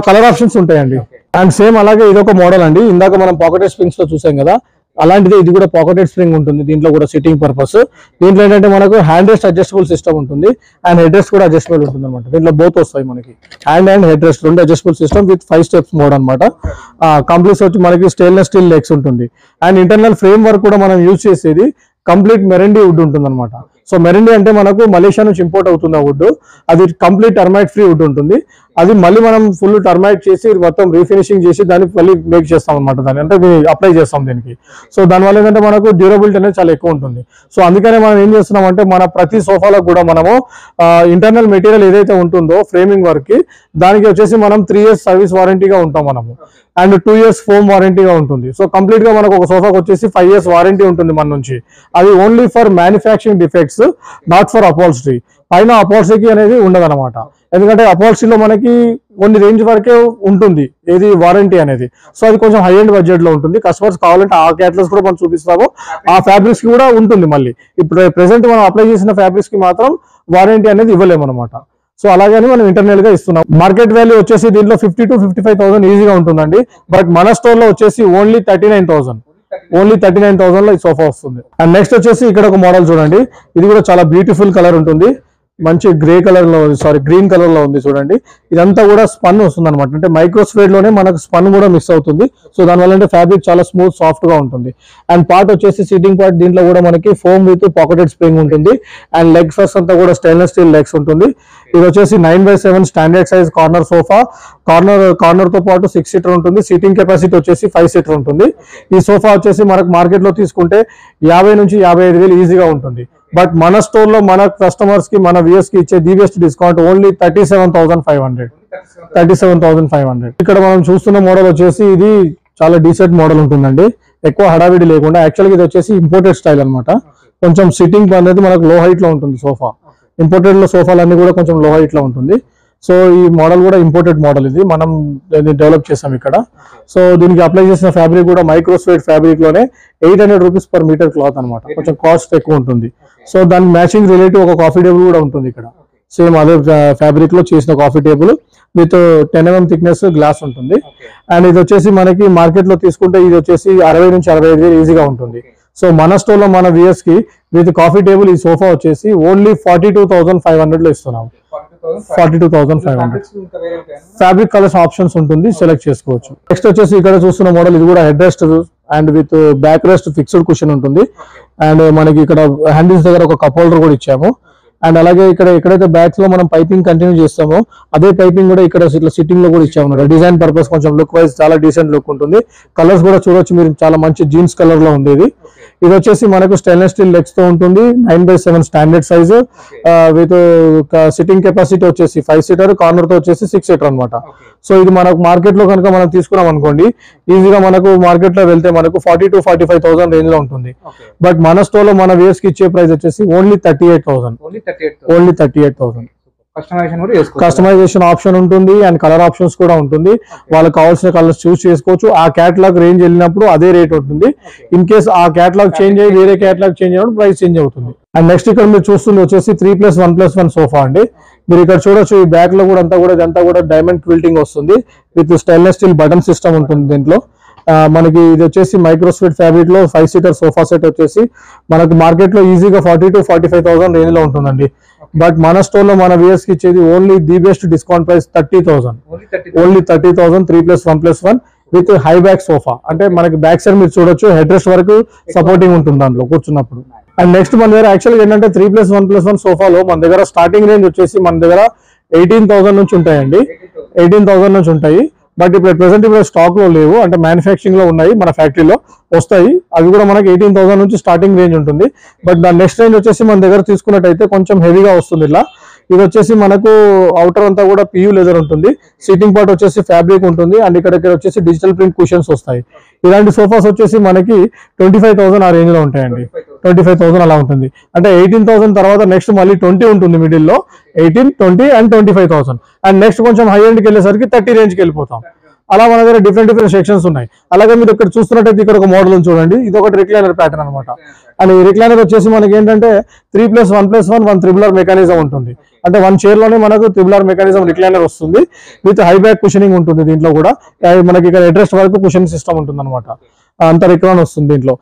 Colour options ఉంటాయండి. అండ్ సేమ్ అలాగే ఇదొక మోడల్ అండి. ఇందాక మనం పాకెటెడ్ స్ప్రింగ్స్ లో చూసాం కదా, అలాంటిది ఇది కూడా పాకెటెడ్ స్ప్రింగ్ ఉంటుంది దీంట్లో కూడా సిట్టింగ్ పర్పస్. దీంట్లో ఏంటంటే మనకు హ్యాండ్ రెస్ట్ అడ్జస్టబుల్ సిస్టమ్ ఉంటుంది అండ్ హెడ్ రెస్ట్ కూడా అడ్జస్టబుల్ ఉంటుంది అనమాట. దీంట్లో బోత్ వస్తాయి మనకి, హ్యాండ్ అండ్ హెడ్ రెస్ట్ రెండు adjustable system with 5 steps mode అనమాట. కంప్లీట్ వచ్చి మనకి స్టెయిన్లెస్ స్టీల్ లెగ్స్ ఉంటుంది అండ్ ఇంటర్నల్ ఫ్రేమ్ వర్క్ కూడా మనం యూజ్ చేసేది కంప్లీట్ మెరండి వుడ్ ఉంటుంది అనమాట. సో మెరండి అంటే మనకు మలేషియా నుంచి ఇంపోర్ట్ అవుతుంది ఆ వుడ్, అది కంప్లీట్ టర్మైట్ ఫ్రీ వుడ్ ఉంటుంది. అది మళ్ళీ మనం ఫుల్ టర్మైట్ చేసి మొత్తం రీఫినిషింగ్ చేసి దాన్ని మళ్ళీ మేక్ చేస్తాం అనమాట, దాన్ని అంటే అప్లై చేస్తాం దీనికి. సో దానివల్ల ఏంటంటే మనకు డ్యూరబిలిటీ అనేది చాలా ఎక్కువ ఉంటుంది. సో అందుకనే మనం ఏం చేస్తున్నాం అంటే మన ప్రతి సోఫాలకు కూడా మనము ఇంటర్నల్ మెటీరియల్ ఏదైతే ఉంటుందో ఫ్రేమింగ్ వర్క్ కి దానికి వచ్చేసి మనం 3 years సర్వీస్ వారంటీగా ఉంటాం మనము అండ్ 2 years ఫోమ్ వారంటీగా ఉంటుంది. సో కంప్లీట్ గా మనకు ఒక సోఫాకి వచ్చేసి 5 years వారంటీ ఉంటుంది మన నుంచి. అది only for manufacturing defects, not for upholstery. పైన అపాల్స్ట్రీకి అనేది ఉండదు అనమాట, ఎందుకంటే అపాల్స్ట్రీలో మనకి కొన్ని రేంజ్ వరకే ఉంటుంది ఏది వారంటీ అనేది. సో అది కొంచెం హై ఎండ్ బడ్జెట్ లో ఉంటుంది. కస్టమర్స్ కావాలంటే ఆ క్యాటలాగ్స్ కూడా మనం చూపిస్తాము, ఆ ఫ్యాబ్రిక్స్ కి కూడా ఉంటుంది. మళ్ళీ ఇప్పుడు ప్రెసెంట్ మనం అప్లై చేసిన ఫ్యాబ్రిక్స్ కి మాత్రం వారంటీ అనేది ఇవ్వలేము అనమాట. సో అలాగని మనం ఇంటర్నల్ గా ఇస్తున్నాం. మార్కెట్ వాల్యూ వచ్చేసి దీంట్లో 50,000 to 55,000 ఈజీగా ఉంటుందండి. బట్ మన స్టోర్ లో వచ్చేసి ఓన్లీ 39,000 లో ఈ సోఫా వస్తుంది. అండ్ నెక్స్ట్ వచ్చేసి ఇక్కడ ఒక మోడల్ చూడండి, ఇది కూడా చాలా బ్యూటిఫుల్ కలర్ ఉంటుంది, మంచి గ్రే కలర్ లో గ్రీన్ కలర్ లో ఉంది చూడండి. ఇదంతా కూడా స్పన్ వస్తుంది అనమాట, అంటే మైక్రోస్ఫేడ్ లోనే మనకు స్పన్ కూడా మిక్స్ అవుతుంది. సో దానివల్ల అంటే ఫ్యాబ్రిక్ చాలా స్మూత్ సాఫ్ట్ గా ఉంటుంది. అండ్ పార్ట్ వచ్చేసి సీటింగ్ పార్ట్, దీంట్లో కూడా మనకి ఫోమ్ విత్ పాకెటెడ్ స్ప్రింగ్ ఉంటుంది అండ్ లెగ్ ఫస్ట్ అంతా కూడా స్టెయిన్లెస్ స్టీల్ లెగ్స్ ఉంటుంది. ఇది వచ్చేసి 9x7 standard size corner sofa. Corner తో పాటు 6 seater ఉంటుంది. సీటింగ్ కెపాసిటీ వచ్చేసి 5 seater ఉంటుంది. ఈ సోఫా వచ్చేసి మనకు మార్కెట్ లో తీసుకుంటే 50,000 నుంచి 55,000 ఈజీగా ఉంటుంది. బట్ మన స్టోర్ లో మన కస్టమర్స్ కి మన వ్యూయర్స్ కి ఇచ్చే ది బెస్ట్ డిస్కౌంట్ ఓన్లీ 37,500. ఇక్కడ మనం చూస్తున్న మోడల్ వచ్చేసి ఇది చాలా డీసెంట్ మోడల్ ఉంటుందండి, ఎక్కువ హడావిడి లేకుండా. యాక్చువల్గా ఇది వచ్చేసి ఇంపోర్టెడ్ స్టైల్ అనమాట. కొంచెం సిట్టింగ్ అనేది మనకు లో హైట్ లో ఉంటుంది సోఫా. ఇంపోర్టెడ్ లో సోఫాలు అన్ని కూడా కొంచెం లో హైట్ లో ఉంటుంది. సో ఈ మోడల్ కూడా ఇంపోర్టెడ్ మోడల్, ఇది మనం డెవలప్ చేసాం ఇక్కడ. సో దీనికి అప్లై చేసిన ఫ్యాబ్రిక్ కూడా మైక్రోస్వేడ్ ఫ్యాబ్రిక్ లోనే 800 rupees per meter క్లాత్ అనమాట, కొంచెం కాస్ట్ ఎక్కువ ఉంటుంది. సో దానికి మ్యాచింగ్ రిలేటివ్ ఒక కాఫీ టేబుల్ కూడా ఉంటుంది ఇక్కడ, సేమ్ అదే ఫ్యాబ్రిక్ లో చేసిన coffee table with 10 mm thickness glass ఉంటుంది. అండ్ ఇది వచ్చేసి మనకి మార్కెట్ లో తీసుకుంటే ఇది వచ్చేసి 60,000 నుంచి 65,000 ఈజీగా ఉంటుంది. సో మన స్టోర్ లో మన వ్యూయర్స్ కి విత్ కాఫీ టేబుల్ ఈ సోఫా వచ్చేసి ఓన్లీ 42,500 లో ఇస్తున్నాం. 42,500 ఫ్యాబ్రిక్ కలర్స్ ఆప్షన్స్ ఉంటుంది, సెలెక్ట్ చేసుకోవచ్చు. నెక్స్ట్ వచ్చేసి ఇక్కడ చూస్తున్న మోడల్, ఇది కూడా head rest and with back rest fixed cushion ఉంటుంది. అండ్ మనకి ఇక్కడ హ్యాండిల్స్ దగ్గర ఒక కప్ హోల్డర్ కూడా ఇచ్చాము. అండ్ అలాగే ఇక్కడ ఎక్కడైతే బ్యాక్స్ లో మనం పైపింగ్ కంటిన్యూ చేస్తామో అదే పైపింగ్ కూడా ఇక్కడ ఇట్లా సిట్టింగ్ లో కూడా ఇచ్చాము. డిజైన్ పర్పస్ కొంచెం లుక్ వైజ్ చాలా డీసెంట్ లుక్ ఉంటుంది. కలర్స్ కూడా చూడొచ్చు మీరు, చాలా మంచి జీన్స్ కలర్ లో ఉండేది. ఇది వచ్చేసి మనకు స్టెయిన్లెస్ స్టీల్ లెగ్స్ తో ఉంటుంది, 9x7 standard size with sitting capacity వచ్చేసి 5 seater, కార్నర్ తో వచ్చేసి 6 seater అనమాట. సో ఇది మనకు మార్కెట్ లో కనుక మనం తీసుకున్నాం అనుకోండి, ఈజీగా మనకు మార్కెట్ లో వెళ్తే మనకు 40,000 to 45,000 రేంజ్ లో ఉంటుంది. బట్ మన స్టోర్ లో మన వేస్ కి ఇచ్చే ప్రైస్ వచ్చేసి ఓన్లీ 38,000. కస్టమైజేషన్ ఆప్షన్ ఉంటుంది అండ్ కలర్ ఆప్షన్స్ కూడా ఉంటుంది. వాళ్ళకి కావాల్సిన కలర్స్ చూస్ చేసుకోవచ్చు. ఆ క్యాటలాగ్ రేంజ్ వెళ్ళినప్పుడు అదే రేట్ ఉంటుంది. ఇన్ కేస్ ఆ క్యాటలాగ్ చేంజ్ అయ్యి వేరే క్యాటలాగ్ చేంజ్ అయినప్పుడు ప్రైస్ చేంజ్ అవుతుంది. అండ్ నెక్స్ట్ ఇక్కడ మీరు చూస్తుంది వచ్చేసి 3+1+1 సోఫా అండి. మీరు ఇక్కడ చూడొచ్చు, ఈ బ్యాక్ లో కూడా ఇదంతా కూడా డైమండ్ క్విల్టింగ్ వస్తుంది with stainless steel button system ఉంటుంది దీంట్లో. మనకి ఇది వచ్చేసి మైక్రోస్వేడ్ ఫ్యాబ్రిక్ లో 5 seater సోఫా సెట్ వచ్చేసి మనకు మార్కెట్ లో ఈజీగా 40,000 to 45,000 రేంజ్ లో ఉంటుందండి. బట్ మన స్టోర్ లో మన వ్యూయర్స్ కి ఇచ్చేది only the best discount price 30,000. Only 30,000 3+1+1 with high back sofa. అంటే మనకి బ్యాక్ సైడ్ మీరు చూడొచ్చు, హెడ్ రెస్ట్ వరకు సపోర్టింగ్ ఉంటుంది దాంట్లో కూర్చున్నప్పుడు. అండ్ నెక్స్ట్ మన దగ్గర యాక్చువల్గా ఏంటంటే 3+1+1 సోఫాలో మన దగ్గర స్టార్టింగ్ రేంజ్ వచ్చేసి మన దగ్గర 18,000 నుంచి ఉంటాయండి, 18,000 నుంచి ఉంటాయి. బట్ ఇప్పుడు ప్రెసెంట్ ఇప్పుడు స్టాక్ లో లేవు, అంటే మ్యానుఫ్యాక్చరింగ్ లో ఉన్నాయి, మన ఫ్యాక్టరీలో వస్తాయి. అవి కూడా మనకి 18,000 నుంచి స్టార్టింగ్ రేంజ్ ఉంటుంది. బట్ దాని నెక్స్ట్ రేంజ్ వచ్చేసి మన దగ్గర తీసుకున్నట్టయితే కొంచెం హెవీగా వస్తుంది. ఇలా ఇది వచ్చేసి మనకు అవుటర్ అంతా కూడా PU లెదర్ ఉంటుంది, సీటింగ్ పార్ట్ వచ్చేసి ఫ్యాబ్రిక్ ఉంటుంది అండ్ ఇక్కడ వచ్చేసి డిజిటల్ ప్రింట్ కుషన్స్ వస్తాయి. ఇలాంటి సోఫాస్ వచ్చేసి మనకి 25,000 ఆ రేంజ్ లో ఉంటాయండి. 25,000 అలా ఉంటుంది. అంటే 18,000 తర్వాత నెక్స్ట్ మళ్ళీ 20 ఉంటుంది మిడిల్ లో, 18, 20 అండ్ 25,000. అండ్ నెక్స్ట్ కొంచెం హై ఎండ్కి వెళ్ళేసరికి 30 రేంజ్కి వెళ్ళిపోతాం. అలా మన దగ్గర డిఫరెంట్ సెక్షన్స్ ఉన్నాయి. అలాగే మీరు ఇక్కడ చూస్తున్నట్టయితే ఇక్కడ ఒక మోడల్ చూడండి, ఇది ఒకటి రిక్లైనర్ ప్యాటర్న్ అనమాట. అండ్ ఈ రిక్లైనర్ వచ్చేసి మనకి ఏంటంటే 3+1+1 1 3R మెకానిజం ఉంటుంది. అంటే 1 chair లోనే మనకు 3R మెకానిజం రిక్లైనర్ వస్తుంది విత్ హై బ్యాక్ కుషనింగ్ ఉంటుంది. దీంట్లో కూడా మనకి ఇక్కడ అడ్రెస్ట్ వరకు కుషన్ సిస్టమ్ ఉంటుంది అనమాట. అంతరిక్రాన్ వస్తుంది దీంట్లో.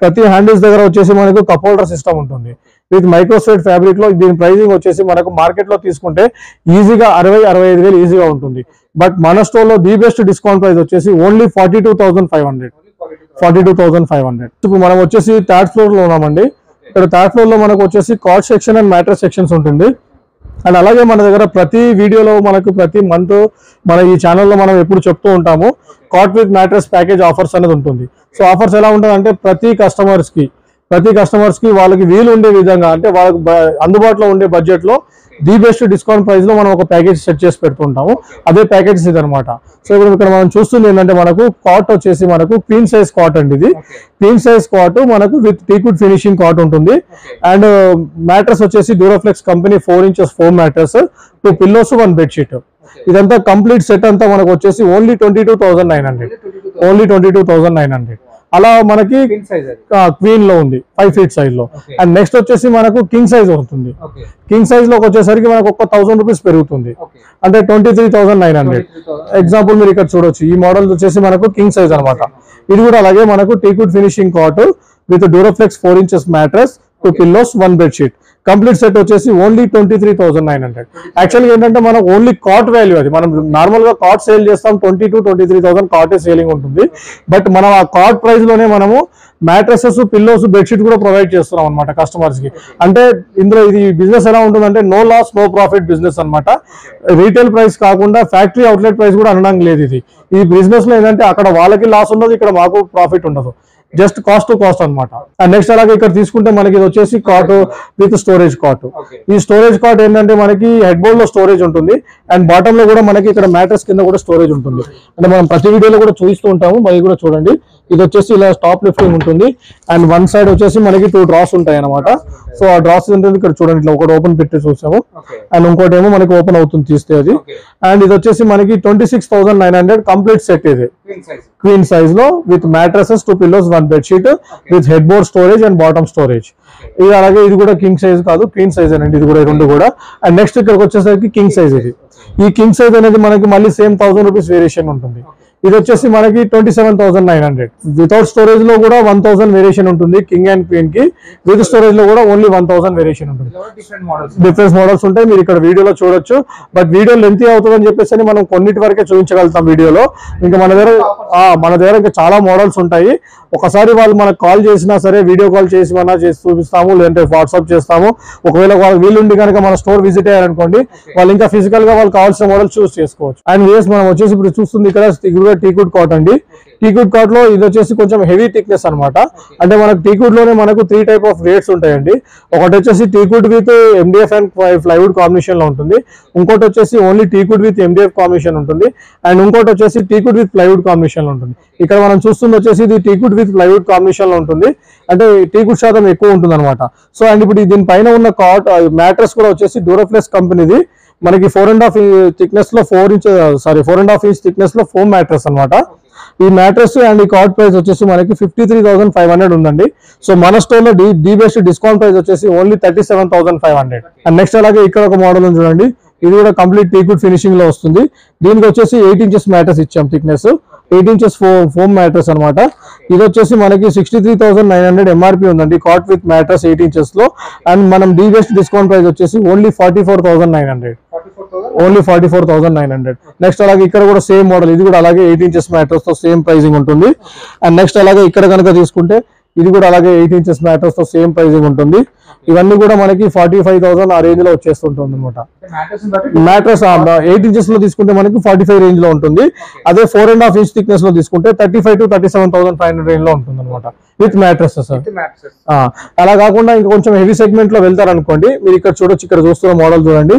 ప్రతి హ్యాండిల్స్ దగ్గర వచ్చేసి మనకు కప్ హోల్డర్ సిస్టమ్ ఉంటుంది విత్ మైక్రోస్వేట్ ఫ్యాబ్రిక్ లో. దీని ప్రైసింగ్ వచ్చేసి మనకు మార్కెట్ లో తీసుకుంటే ఈజీగా 60-65 ఈజీగా ఉంటుంది. బట్ మన స్టోర్ లో ది బెస్ట్ డిస్కౌంట్ ప్రైస్ వచ్చేసి ఓన్లీ 42,500. 42,500. ఇప్పుడు మనం వచ్చేసి థర్డ్ ఫ్లోర్ లో ఉన్నామండి. ఇక్కడ థర్డ్ ఫ్లోర్ లో మనకు వచ్చేసి cot section and mattress sections ఉంటుంది. అండ్ అలాగే మన దగ్గర ప్రతి వీడియోలో మనకు ప్రతి మంత్ మన ఈ ఛానల్లో మనం ఎప్పుడు చెప్తూ ఉంటాము cot with mattress package offers అనేది ఉంటుంది. సో ఆఫర్స్ ఎలా ఉంటుంది అంటే ప్రతి కస్టమర్స్ కి వాళ్ళకి వీలు ఉండే విధంగా, అంటే వాళ్ళకి అందుబాటులో ఉండే బడ్జెట్ లో ది బెస్ట్ డిస్కౌంట్ ప్రైస్ లో మనం ఒక ప్యాకేజ్ సెట్ చేసి పెడుతుంటాము. అదే ప్యాకేజెస్ ఇది అనమాట. సో ఇప్పుడు ఇక్కడ మనం చూస్తుంది ఏంటంటే మనకు కాట్ వచ్చేసి మనకు క్వీన్ సైజ్ కాట్ అండి. ఇది క్వీన్ సైజ్ కాట్ మనకు విత్ టీక్వుడ్ ఫినిషింగ్ కాట్ ఉంటుంది. అండ్ మ్యాట్రెస్ వచ్చేసి Duroflex company 4 inches foam mattress, 2 pillows, 1 bedsheet. ఇదంతా కంప్లీట్ సెట్ అంతా మనకు వచ్చేసి ఓన్లీ 22,900. ఓన్లీ 22,900. అలా మనకి క్వీన్ లో ఉంది 5 feet సైజ్ లో. అండ్ నెక్స్ట్ వచ్చేసి మనకు కింగ్ సైజ్ అవుతుంది. కింగ్ సైజ్ లోకి వచ్చేసరికి మనకు ఒక 1,000 రూపీస్ పెరుగుతుంది, అంటే 23,900. ఎగ్జాంపుల్ మీరు ఇక్కడ చూడొచ్చు, ఈ మోడల్ వచ్చేసి మనకు కింగ్ సైజ్ అనమాట. ఇది కూడా అలాగే మనకు teakwood finishing cot with Duroflex 4 inches mattress, 2 pillows, 1 bedsheet. Complete set వచ్చేసి ఓన్లీ 23,900. యాక్చువల్గా ఏంటంటే మనం ఓన్లీ కాట్ వాల్యూ, అది మనం నార్మల్ గా కాట్ సేల్ చేస్తాం 22,000-23,000 కాటే సేలింగ్ ఉంటుంది. బట్ మనం ఆ కాట్ ప్రైస్ లోనే మనము మ్యాట్రసెస్, పిల్లోస్, బెడ్షీట్ కూడా ప్రొవైడ్ చేస్తున్నాం అనమాట కస్టమర్స్ కి. అంటే ఇందులో ఇది బిజినెస్ ఎలా ఉంటుందంటే no loss no profit business అనమాట. రీటైల్ ప్రైస్ కాకుండా ఫ్యాక్టరీ అవుట్లెట్ ప్రైస్ కూడా అనడానికి లేదు. ఈ బిజినెస్ లో ఏంటంటే అక్కడ వాళ్ళకి లాస్ ఉండదు, ఇక్కడ మాకు ప్రాఫిట్ ఉండదు. జస్ట్ కాస్ట్ టు కాస్ట్ అనమాట. అండ్ నెక్స్ట్ అలాగే ఇక్కడ తీసుకుంటే మనకి ఇది వచ్చేసి కాట్ విత్ స్టోరేజ్ కాట్. ఈ స్టోరేజ్ కాట్ ఏంటంటే మనకి హెడ్ బోర్డ్ లో స్టోరేజ్ ఉంటుంది అండ్ బాటమ్ లో కూడా మనకి ఇక్కడ మ్యాట్రెస్ కింద కూడా స్టోరేజ్ ఉంటుంది. అంటే మనం ప్రతి వీడియోలో కూడా చూపిస్తూ ఉంటాము, మరి కూడా చూడండి. ఇది వచ్చేసి ఇలా టాప్ లిఫ్టింగ్ ఉంటుంది అండ్ వన్ సైడ్ వచ్చేసి మనకి 2 డ్రాస్ ఉంటాయి అనమాట. సో ఆ డ్రాస్ ఉంటుంది ఇక్కడ చూడండి, ఇట్లా ఒకటి ఓపెన్ పెట్టి చూసాము అండ్ ఇంకోటి ఏమో మనకి ఓపెన్ అవుతుంది తీస్తే అది. అండ్ ఇది వచ్చేసి మనకి 26,900 కంప్లీట్ సెట్. ఇది క్వీన్ సైజ్ లో with mattresses, 2 pillows, 1 bedsheet with head board storage and bottom storage. ఇది అలాగే ఇది కూడా కింగ్ సైజ్ కాదు, క్వీన్ సైజ్ అండి ఇది కూడా, రెండు కూడా. అండ్ నెక్స్ట్ ఇక్కడికి వచ్చేసరికి కింగ్ సైజ్. ఇది ఈ కింగ్ సైజ్ అనేది మనకి మళ్ళీ సేమ్ 1,000 రూపీస్ వేరియేషన్ ఉంటుంది. ఇది వచ్చేసి మనకి 27,900. వితౌట్ స్టోరేజ్ లో కూడా 1,000 వేరియేషన్ ఉంటుంది కింగ్ అండ్ క్వీన్ కి. విత్ స్టోరేజ్ లో కూడా ఓన్లీ 1,000 వేరియేషన్ ఉంటుంది. డిఫరెంట్ మోడల్స్ ఉంటాయి, మీరు ఇక్కడ వీడియోలో చూడొచ్చు. బట్ వీడియో లెంత్ అవుతుందని చెప్పేసి మనం కొన్నిటి వరకే చూపించగలుగుతాం వీడియోలో. ఇంకా మన దగ్గర ఇంకా చాలా మోడల్స్ ఉంటాయి. ఒకసారి వాళ్ళు మనకు కాల్ చేసినా సరే, వీడియో కాల్ చేసి చేసి చూపిస్తాము, లేదంటే వాట్సాప్ చేస్తాము. ఒకవేళ వాళ్ళు వీలుండి కనుక మన స్టోర్ విజిట్ అయ్యారనుకోండి, వాళ్ళు ఇంకా ఫిజికల్ గా వాళ్ళు కావాల్సిన మోడల్ చూస్ చేసుకోవచ్చు. అండ్ వేస్ మనం వచ్చేసి ఇప్పుడు చూస్తుంది ఇక్కడ టీక్వుడ్ కాట్ అండి. టీక్వుడ్ కాట్ లో ఇది వచ్చేసి కొంచెం హెవీ థిక్నెస్ అనమాట. అంటే మనకు టీక్వుడ్ లోనే మనకు 3 type ఆఫ్ రేట్స్ ఉంటాయండి. ఒకటి వచ్చేసి teakwood with MDF and plywood combination లో ఉంటుంది. ఇంకోటి వచ్చేసి only teakwood with MDF combination ఉంటుంది. అండ్ ఇంకోటి వచ్చేసి టీక్వుడ్ విత్ ప్లైవుడ్ కాంబినేషన్ లో ఉంటుంది. ఇక్కడ మనం చూస్తుంది వచ్చేసి ఇది టీక్వుడ్ విత్ ప్లైవుడ్ కాంబినేషన్ లో ఉంటుంది. అంటే టీక్వుడ్ శాతం ఎక్కువ ఉంటుంది అనమాట. సో అండ్ ఇప్పుడు దీనిపైన ఉన్న కాట్ మ్యాట్రెస్ కూడా వచ్చేసి డ్యూరోఫ్లెక్స్ కంపెనీది. మనకి 4.5 థిక్నెస్ లో 4.5 inch థిక్నెస్ లో ఫోమ్ మ్యాట్రెస్ అనమాట. ఈ మ్యాట్రెస్ అండ్ ఈ కాట్ ప్రైస్ వచ్చేసి మనకి 53,500 ఉందండి. సో మన స్టోర్ లో ది బెస్ట్ డిస్కౌంట్ ప్రైస్ వచ్చేసి ఓన్లీ 37,500. అండ్ నెక్స్ట్ అలాగే ఇక్కడ ఒక మోడల్ ఉంది చూడండి, ఇది కూడా కంప్లీట్ టీక్వుడ్ ఫినిషింగ్ లో వస్తుంది. దీనికి వచ్చేసి 8 inches మ్యాట్రెస్ ఇచ్చాం, థిక్నెస్ 8 inches ఫోమ్ మ్యాట్రెస్ అనమాట. ఇది వచ్చేసి మనకి 63,900 MRP ఉందండి కాట్ విత్ మ్యాట్రెస్ 8 inches లో. అండ్ మనం ది బెస్ట్ డిస్కౌంట్ ప్రైస్ వచ్చేసి ఓన్లీ 44,900. ఓన్లీ 44,900. నెక్స్ట్ అలాగే ఇక్కడ కూడా సేమ్ మోడల్, ఇది కూడా అలాగే 8 inches మ్యాట్రెస్ తో సేమ్ ప్రైసింగ్ ఉంటుంది. అండ్ నెక్స్ట్ అలాగే ఇక్కడ కనుక తీసుకుంటే ఇది కూడా అలాగే 8 inches మ్యాట్రెస్ తో సేమ్ ప్రైసింగ్ ఉంటుంది. ఇవన్నీ కూడా మనకి 45,000 ఆ రేంజ్ లో వచ్చేస్తుంటుంది అనమాట. మ్యాట్రెస్ 8 inches లో తీసుకుంటే మనకి 45 రేంజ్ లో ఉంటుంది. అదే 4.5 inch థిక్నెస్ లో తీసుకుంటే 35,000 to 37,500 రేంజ్ లో ఉంటుంది అనమాట విత్ మ్యాట్రెసెస్. అలా కాకుండా ఇంకా కొంచెం హెవీ సెగ్మెంట్ లో వెళ్తారనుకోండి, మీరు ఇక్కడ చూడొచ్చు, ఇక్కడ చూస్తున్న మోడల్ చూడండి.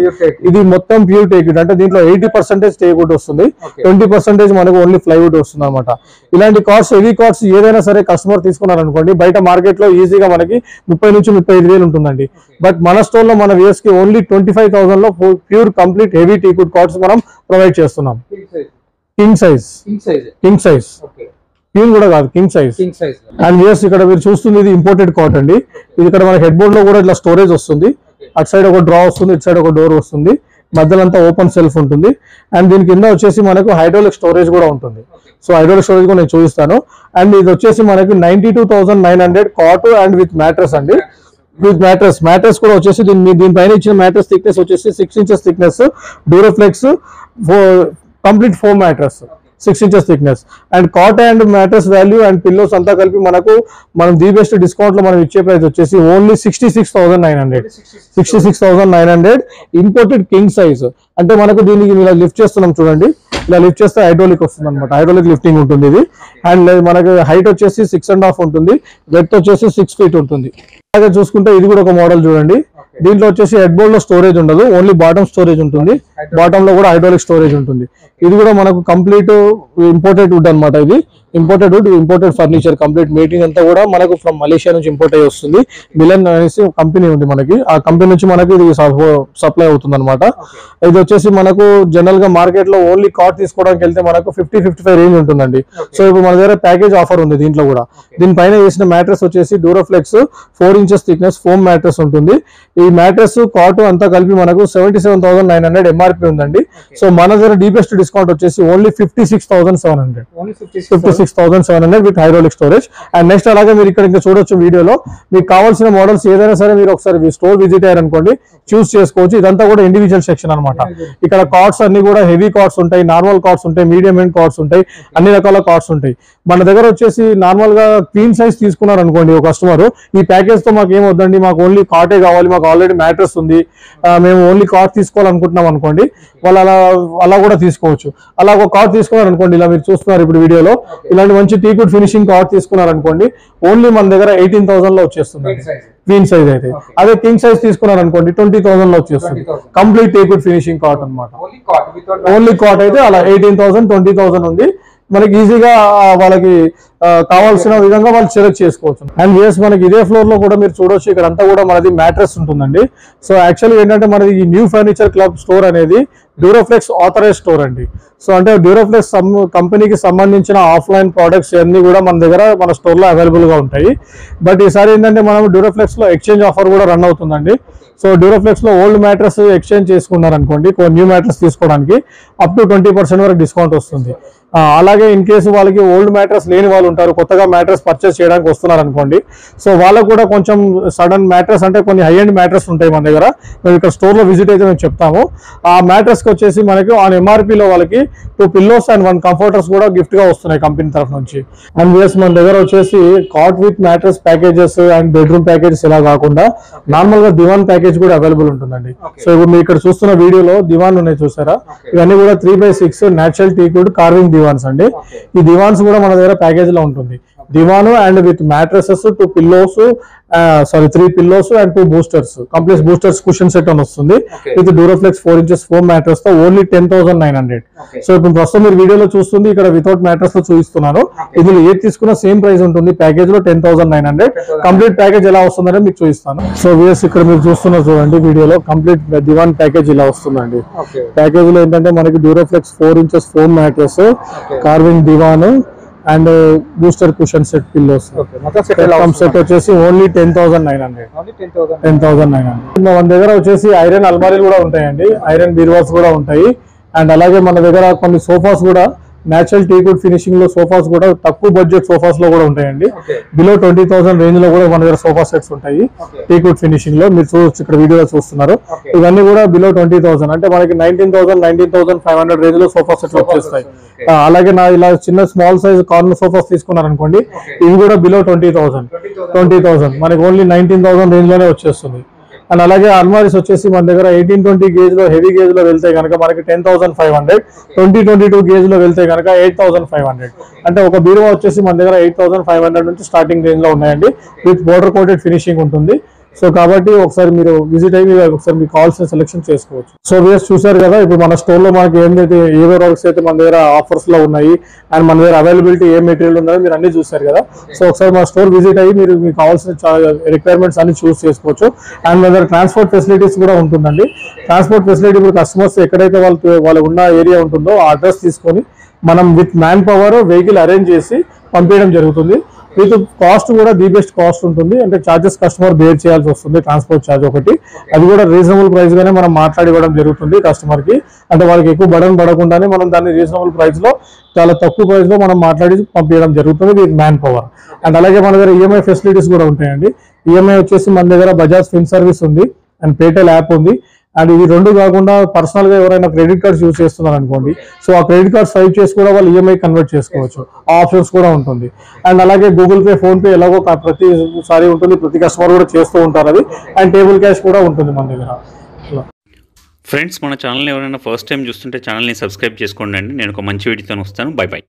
ఇది మొత్తం ప్యూర్ టేక్వుడ్, అంటే దీంట్లో 80% టేక్వుడ్ వస్తుంది, 20% మనకు ఓన్లీ ప్లైవుడ్ వస్తుంది అనమాట. ఇలాంటి కార్డ్స్, హెవీ కార్డ్స్ ఏదైనా సరే కస్టమర్ తీసుకున్నారనుకోండి, బయట మార్కెట్ లో ఈజీగా మనకి 30 నుంచి 35,000 ఉంటుందండి. బట్ మన స్టోర్ లో మన వ్యూస్ కి ఓన్లీ 25,000 లో pure complete heavy teakwood cards మనం ప్రొవైడ్ చేస్తున్నాం. కింగ్ సైజ్ క్వీన్ కూడా కాదు, కింగ్ సైజ్. అండ్ వ్యూస్ ఇక్కడ మీరు చూస్తుంది ఇది ఇంపోర్టెడ్ కాట్ అండి. ఇది ఇక్కడ మన హెడ్ బోర్డ్ లో కూడా ఇట్లా స్టోరేజ్ వస్తుంది. అటు సైడ్ ఒక డ్రా వస్తుంది, ఇటు సైడ్ ఒక డోర్ వస్తుంది, మధ్యలో అంతా ఓపెన్ సెల్ఫ్ ఉంటుంది. అండ్ దీని కింద వచ్చేసి మనకు హైడ్రాలిక్ స్టోరేజ్ కూడా ఉంటుంది. సో హైడ్రాలిక్ స్టోరేజ్ కూడా నేను చూపిస్తాను. అండ్ ఇది వచ్చేసి మనకి 92,900 కాట్ అండ్ విత్ మ్యాట్రెస్ అండి. విత్ మ్యాట్రెస్ కూడా వచ్చేసి దీనిపైన ఇచ్చిన మ్యాట్రెస్ థిక్నెస్ వచ్చేసి 6 inches thickness, Duroflex complete foam mattress 6 inches thickness. And cot and mattress value and pillows అంతా కలిపి మనం ది బెస్ట్ డిస్కౌంట్ లో మనం ఇచ్చే ప్రైస్ వచ్చేసి ఓన్లీ 66,900. ఇంపోర్టెడ్ కింగ్ సైజ్ అంటే మనకు దీనికి ఇలా లిఫ్ట్ చేస్తున్నాం చూడండి, ఇలా లిఫ్ట్ చేస్తే హైడ్రాలిక్ వస్తుంది అనమాట. హైడ్రాలిక్ లిఫ్టింగ్ ఉంటుంది ఇది. అండ్ మనకి హైట్ వచ్చేసి 6.5 ఉంటుంది, వెడ్త్ వచ్చేసి 6 feet ఉంటుంది. అలాగే చూసుకుంటే ఇది కూడా ఒక మోడల్ చూడండి. దీంట్లో వచ్చేసి హెడ్ బోర్డ్ లో స్టోరేజ్ ఉండదు, ఓన్లీ బాటమ్ స్టోరేజ్ ఉంటుంది. బాటమ్ లో కూడా హైడ్రాలిక్ స్టోరేజ్ ఉంటుంది. ఇది కూడా మనకు కంప్లీట్ ఇంపోర్టెడ్ వుడ్ అనమాట. ఇది imported wood, imported furniture, complete making అంతా కూడా మనకు ఫ్రమ్ మలేషియా నుంచి ఇంపోర్ట్ అయ్యి వస్తుంది. మిలన్ అనేసి కంపెనీ ఉంది మనకి, ఆ కంపెనీ నుంచి మనకి ఇది సప్లై అవుతుంది అనమాట. ఇది వచ్చేసి మనకు జనరల్ గా మార్కెట్ లో ఓన్లీ కాట్ తీసుకోవడానికి వెళ్తే మనకు 50-55 రేంజ్ ఉంటుందండి. సో ఇప్పుడు మన దగ్గర ప్యాకేజ్ ఆఫర్ ఉంది దీంట్లో కూడా. దీనిపైన వేసిన మ్యాట్రెస్ వచ్చేసి Duroflex 4 inches thickness foam mattress ఉంటుంది. ఈ మ్యాట్రెస్ కాట్ అంతా కలిపి మనకు 77,900 MRP ఉందండి. సో మన దగ్గర ది బెస్ట్ డిస్కౌంట్ వచ్చేసి only 56,700 with hydraulic storage. And next అలాగే మీరు ఇక్కడ ఇంకా చూడొచ్చు వీడియోలో, మీకు కావాల్సిన మోడల్స్ ఏదైనా సరే మీరు ఒకసారి స్టోర్ విజిట్ అయ్యారనుకోండి, చూస్ చేసుకోవచ్చు. ఇదంతా కూడా ఇండివిజువల్ సెక్షన్ అనమాట. ఇక్కడ కార్డ్స్ అన్ని కూడా హెవీ కార్డ్స్ ఉంటాయి, నార్మల్ కార్డ్స్ ఉంటాయి, మీడియం ఎండ్ కార్డ్స్ ఉంటాయి, అన్ని రకాల కార్డ్స్ ఉంటాయి. మన దగ్గర వచ్చేసి నార్మల్ గా క్వీన్ సైజ్ తీసుకున్నారు అనుకోండి ఒక కస్టమర్, ఈ ప్యాకేజ్ తో మాకు ఏమొద్దండి, మాకు ఓన్లీ కాటే కావాలి, మాకు ఆల్రెడీ మ్యాట్రెస్ ఉంది, మేము ఓన్లీ కార్డ్ తీసుకోవాలనుకుంటున్నాం అనుకోండి, వాళ్ళు అలా కూడా తీసుకోవచ్చు. అలా ఒక కార్డ్ తీసుకున్నారు అనుకోండి, ఇలా మీరు చూస్తున్నారు ఇప్పుడు వీడియోలో, ఇలాంటి మంచి టీకుడ్ ఫినిషింగ్ కార్డ్ తీసుకున్నారు అనుకోండి, ఓన్లీ మన దగ్గర 18,000 లో వచ్చేస్తుంది క్వీన్ సైజ్ అయితే. అదే కింగ్ సైజ్ తీసుకున్నారు అనుకోండి 20,000 లో వచ్చేస్తుంది. కంప్లీట్ టేకుడ్ ఫినిషింగ్ కార్డ్ అనమాట. ఓన్లీ కార్డ్ అయితే అలా 18,000, 20,000 ఉంది. మనకి ఈజీగా వాళ్ళకి కావాల్సిన విధంగా వాళ్ళు సెలెక్ట్ చేసుకోవచ్చు. అండ్ ఎస్ మనకి ఇదే ఫ్లోర్ లో కూడా మీరు చూడొచ్చు, ఇక్కడ అంతా కూడా మనది మ్యాట్రెస్ ఉంటుందండి. సో యాక్చువల్గా ఏంటంటే మనది ఈ న్యూ ఫర్నిచర్ క్లబ్ స్టోర్ అనేది డ్యూరోఫ్లెక్స్ ఆథరైజ్ స్టోర్ అండి. సో అంటే డ్యూరోఫ్లెక్స్ కంపెనీకి సంబంధించిన ఆఫ్లైన్ ప్రోడక్ట్స్ అన్ని కూడా మన దగ్గర మన స్టోర్ లో అవైలబుల్ గా ఉంటాయి. బట్ ఈసారి ఏంటంటే మనం డ్యూరోఫ్లెక్స్ లో ఎక్స్చేంజ్ ఆఫర్ కూడా రన్ అవుతుందండి. సో డ్యూరోఫ్లెక్స్ లో ఓల్డ్ మ్యాట్రెస్ ఎక్స్చేంజ్ చేసుకున్నారు అనుకోండి, న్యూ మ్యాట్రెస్ తీసుకోవడానికి అప్ టు 20% వరకు డిస్కౌంట్ వస్తుంది. అలాగే ఇన్ కేసు వాళ్ళకి ఓల్డ్ మ్యాట్రెస్ లేని వాళ్ళు ఉంటారు, కొత్తగా మ్యాట్రెస్ పర్చేస్ చేయడానికి వస్తున్నారు అనుకోండి, సో వాళ్ళకు కూడా కొంచెం సడన్ మ్యాట్రెస్ అంటే కొన్ని హై ఎండ్ మ్యాట్రెస్ ఉంటాయి మన దగ్గర, మేము ఇక్కడ స్టోర్ లో విజిట్ అయితే మేము చెప్తాము. ఆ మ్యాట్రెస్ కి వచ్చేసి మనకి ఆన్ ఎంఆర్పీలో వాళ్ళకి 2 పిల్లోస్ అండ్ 1 కంఫర్టర్స్ కూడా గిఫ్ట్ గా వస్తున్నాయి కంపెనీ తరఫు నుంచి. అండ్ ఎస్ మన దగ్గర వచ్చేసి cot with mattress packages and bedroom packages ఇలా కాకుండా నార్మల్ గా దివాన్ ప్యాకేజ్ కూడా అవైలబుల్ ఉంటుందండి. సో ఇప్పుడు మీరు ఇక్కడ చూస్తున్న వీడియోలో దివాన్ ఉన్నాయి చూసారా, ఇవన్నీ కూడా 3x6 న్యాచురల్ టీకుడ్ కార్వింగ్ దివాన్స్ అండి. ఈ దివాన్స్ కూడా మన దగ్గర ప్యాకేజ్ లో ఉంటుంది. Divan and with mattresses 2 pillows, 3 pillows and 2 boosters, complete boosters cushion set అని వస్తుంది with Duroflex 4 inches foam mattress తో ఓన్లీ 10,900. సో ఇప్పుడు ప్రస్తుతం మీరు వీడియోలో చూస్తుంది ఇక్కడ వితౌట్ మ్యాట్రెస్ తో చూపిస్తున్నాను. ఇందులో ఏది తీసుకున్న సేమ్ ప్రైస్ ఉంటుంది ప్యాకేజ్ లో 10,900. కంప్లీట్ ప్యాకేజ్ ఎలా వస్తుందని మీకు చూపిస్తాను. సో వీఎస్ ఇక్కడ మీరు చూస్తున్నారు చూడండి వీడియోలో, కంప్లీట్ దివాన్ ప్యాకేజ్ ఇలా వస్తుందండి. ప్యాకేజ్ లో ఏంటంటే మనకి Duroflex 4 inches foam mattress, carving దివాన్ and booster cushion set pillows set వచ్చేసి ఓన్లీ 10,900. మన దగ్గర వచ్చేసి ఐరన్ అల్మారీలు కూడా ఉంటాయండి, ఐరన్ బీరువాస్ కూడా ఉంటాయి. అండ్ అలాగే మన దగ్గర కొన్ని సోఫాస్ కూడా న్యాచురల్ టీకుడ్ ఫినిషింగ్ లో సోఫాస్ కూడా తక్కువ బడ్జెట్ సోఫాస్ లో కూడా ఉంటాయండి. బిలో 20,000 రేంజ్ లో కూడా మన దగ్గర సోఫా సెట్స్ ఉంటాయి టీకుడ్ ఫినిషింగ్ లో. మీరు చూడొచ్చు ఇక్కడ వీడియోలో చూస్తున్నారు, ఇవన్నీ కూడా బిలో 20,000 అంటే మనకి 19,500 రేంజ్ లో సోఫా సెట్స్ వచ్చేస్తాయి. అలాగే నా ఇలా చిన్న స్మాల్ సైజ్ కార్నర్ సోఫాస్ తీసుకున్నారు అనుకోండి, ఇవి కూడా బిలో 20,000 మనకి ఓన్లీ 19,000 రేంజ్ లోనే వచ్చేస్తుంది. అండ్ అలాగే అల్మారీస్ వచ్చేసి మన దగ్గర 18-20 గేజ్ లో హెవీ గేజ్ లో వెళ్తే కనుక మనకి 10,500, 20-22 గేజ్ లో వెళ్తే కనుక 8,500. అంటే ఒక బీరువా వచ్చేసి మన దగ్గర 8,500 నుంచి స్టార్టింగ్ రేంజ్ లో ఉన్నాయండి. విత్ బోర్డర్ కోటెడ్ ఫినిషింగ్ ఉంటుంది. సో కాబట్టి ఒకసారి మీరు విజిట్ అయ్యి ఒకసారి మీకు కావాల్సిన సెలెక్షన్ చేసుకోవచ్చు. సో వీఎస్ చూసారు కదా, ఇప్పుడు మన స్టోర్ లో మనకి ఏదైతే ఏ ప్రోడక్ట్స్ అయితే మన దగ్గర ఆఫర్స్ లో ఉన్నాయి అండ్ మన దగ్గర అవైలబిలిటీ ఏ మెటీరియల్ ఉందో మీరు అన్ని చూసారు కదా. సో ఒకసారి మన స్టోర్ విజిట్ అయ్యి మీరు మీకు కావాల్సిన రిక్వైర్మెంట్స్ అన్ని చూస్ చేసుకోవచ్చు. అండ్ మన దగ్గర ట్రాన్స్పోర్ట్ ఫెసిలిటీస్ కూడా ఉంటుందండి. ట్రాన్స్పోర్ట్ ఫెసిలిటీ ఇప్పుడు కస్టమర్స్ ఎక్కడైతే వాళ్ళు ఉన్న ఏరియా ఉంటుందో ఆ అడ్రస్ తీసుకొని మనం with man power vehicle arrange చేసి పంపించడం జరుగుతుంది. విత్ కాస్ట్ కూడా ది బెస్ట్ కాస్ట్ ఉంటుంది. అంటే చార్జెస్ కస్టమర్ బేర్ చేయాల్సి వస్తుంది, ట్రాన్స్పోర్ట్ ఛార్జ్ ఒకటి, అది కూడా రీజనబుల్ ప్రైస్ గానే మనం మాట్లాడి ఇవ్వడం జరుగుతుంది కస్టమర్ కి. అంటే వాళ్ళకి ఎక్కువ బర్డన్ పడకుండానే మనం దాన్ని రీజనబుల్ ప్రైస్ లో, చాలా తక్కువ ప్రైస్ లో మనం మాట్లాడి పంపించడం జరుగుతుంది విత్ మ్యాన్ పవర్. అండ్ అలాగే మన దగ్గర ఈఎంఐ ఫెసిలిటీస్ కూడా ఉంటాయండి. ఈఎంఐ వచ్చేసి మన దగ్గర బజాజ్ ఫిన్ సర్వీస్ ఉంది అండ్ పేటెల్ యాప్ ఉంది. అండ్ ఇవి రెండు కాకుండా పర్సనల్ గా ఎవరైనా క్రెడిట్ కార్డ్స్ యూజ్ చేస్తున్నారు అనుకోండి, సో ఆ క్రెడిట్ కార్డ్ స్వైప్ చేసి కూడా వాళ్ళు ఈఎంఐ కన్వర్ట్ చేసుకోవచ్చు, ఆ ఆప్షన్స్ కూడా ఉంటుంది. అండ్ అలాగే గూగుల్ పే, ఫోన్ పే ఎలాగో ప్రతిసారి ఉంటుంది, ప్రతి కస్టమర్ కూడా చేస్తూ ఉంటారు అది. అండ్ టేబుల్ క్యాష్ కూడా ఉంటుంది మన దగ్గర. ఫ్రెండ్స్, మన ఛానల్ని ఎవరైనా ఫస్ట్ టైం చూస్తుంటే ఛానల్ని సబ్స్క్రైబ్ చేసుకోండి అండి. నేను ఒక మంచి వీడియోతో వస్తాను. By by.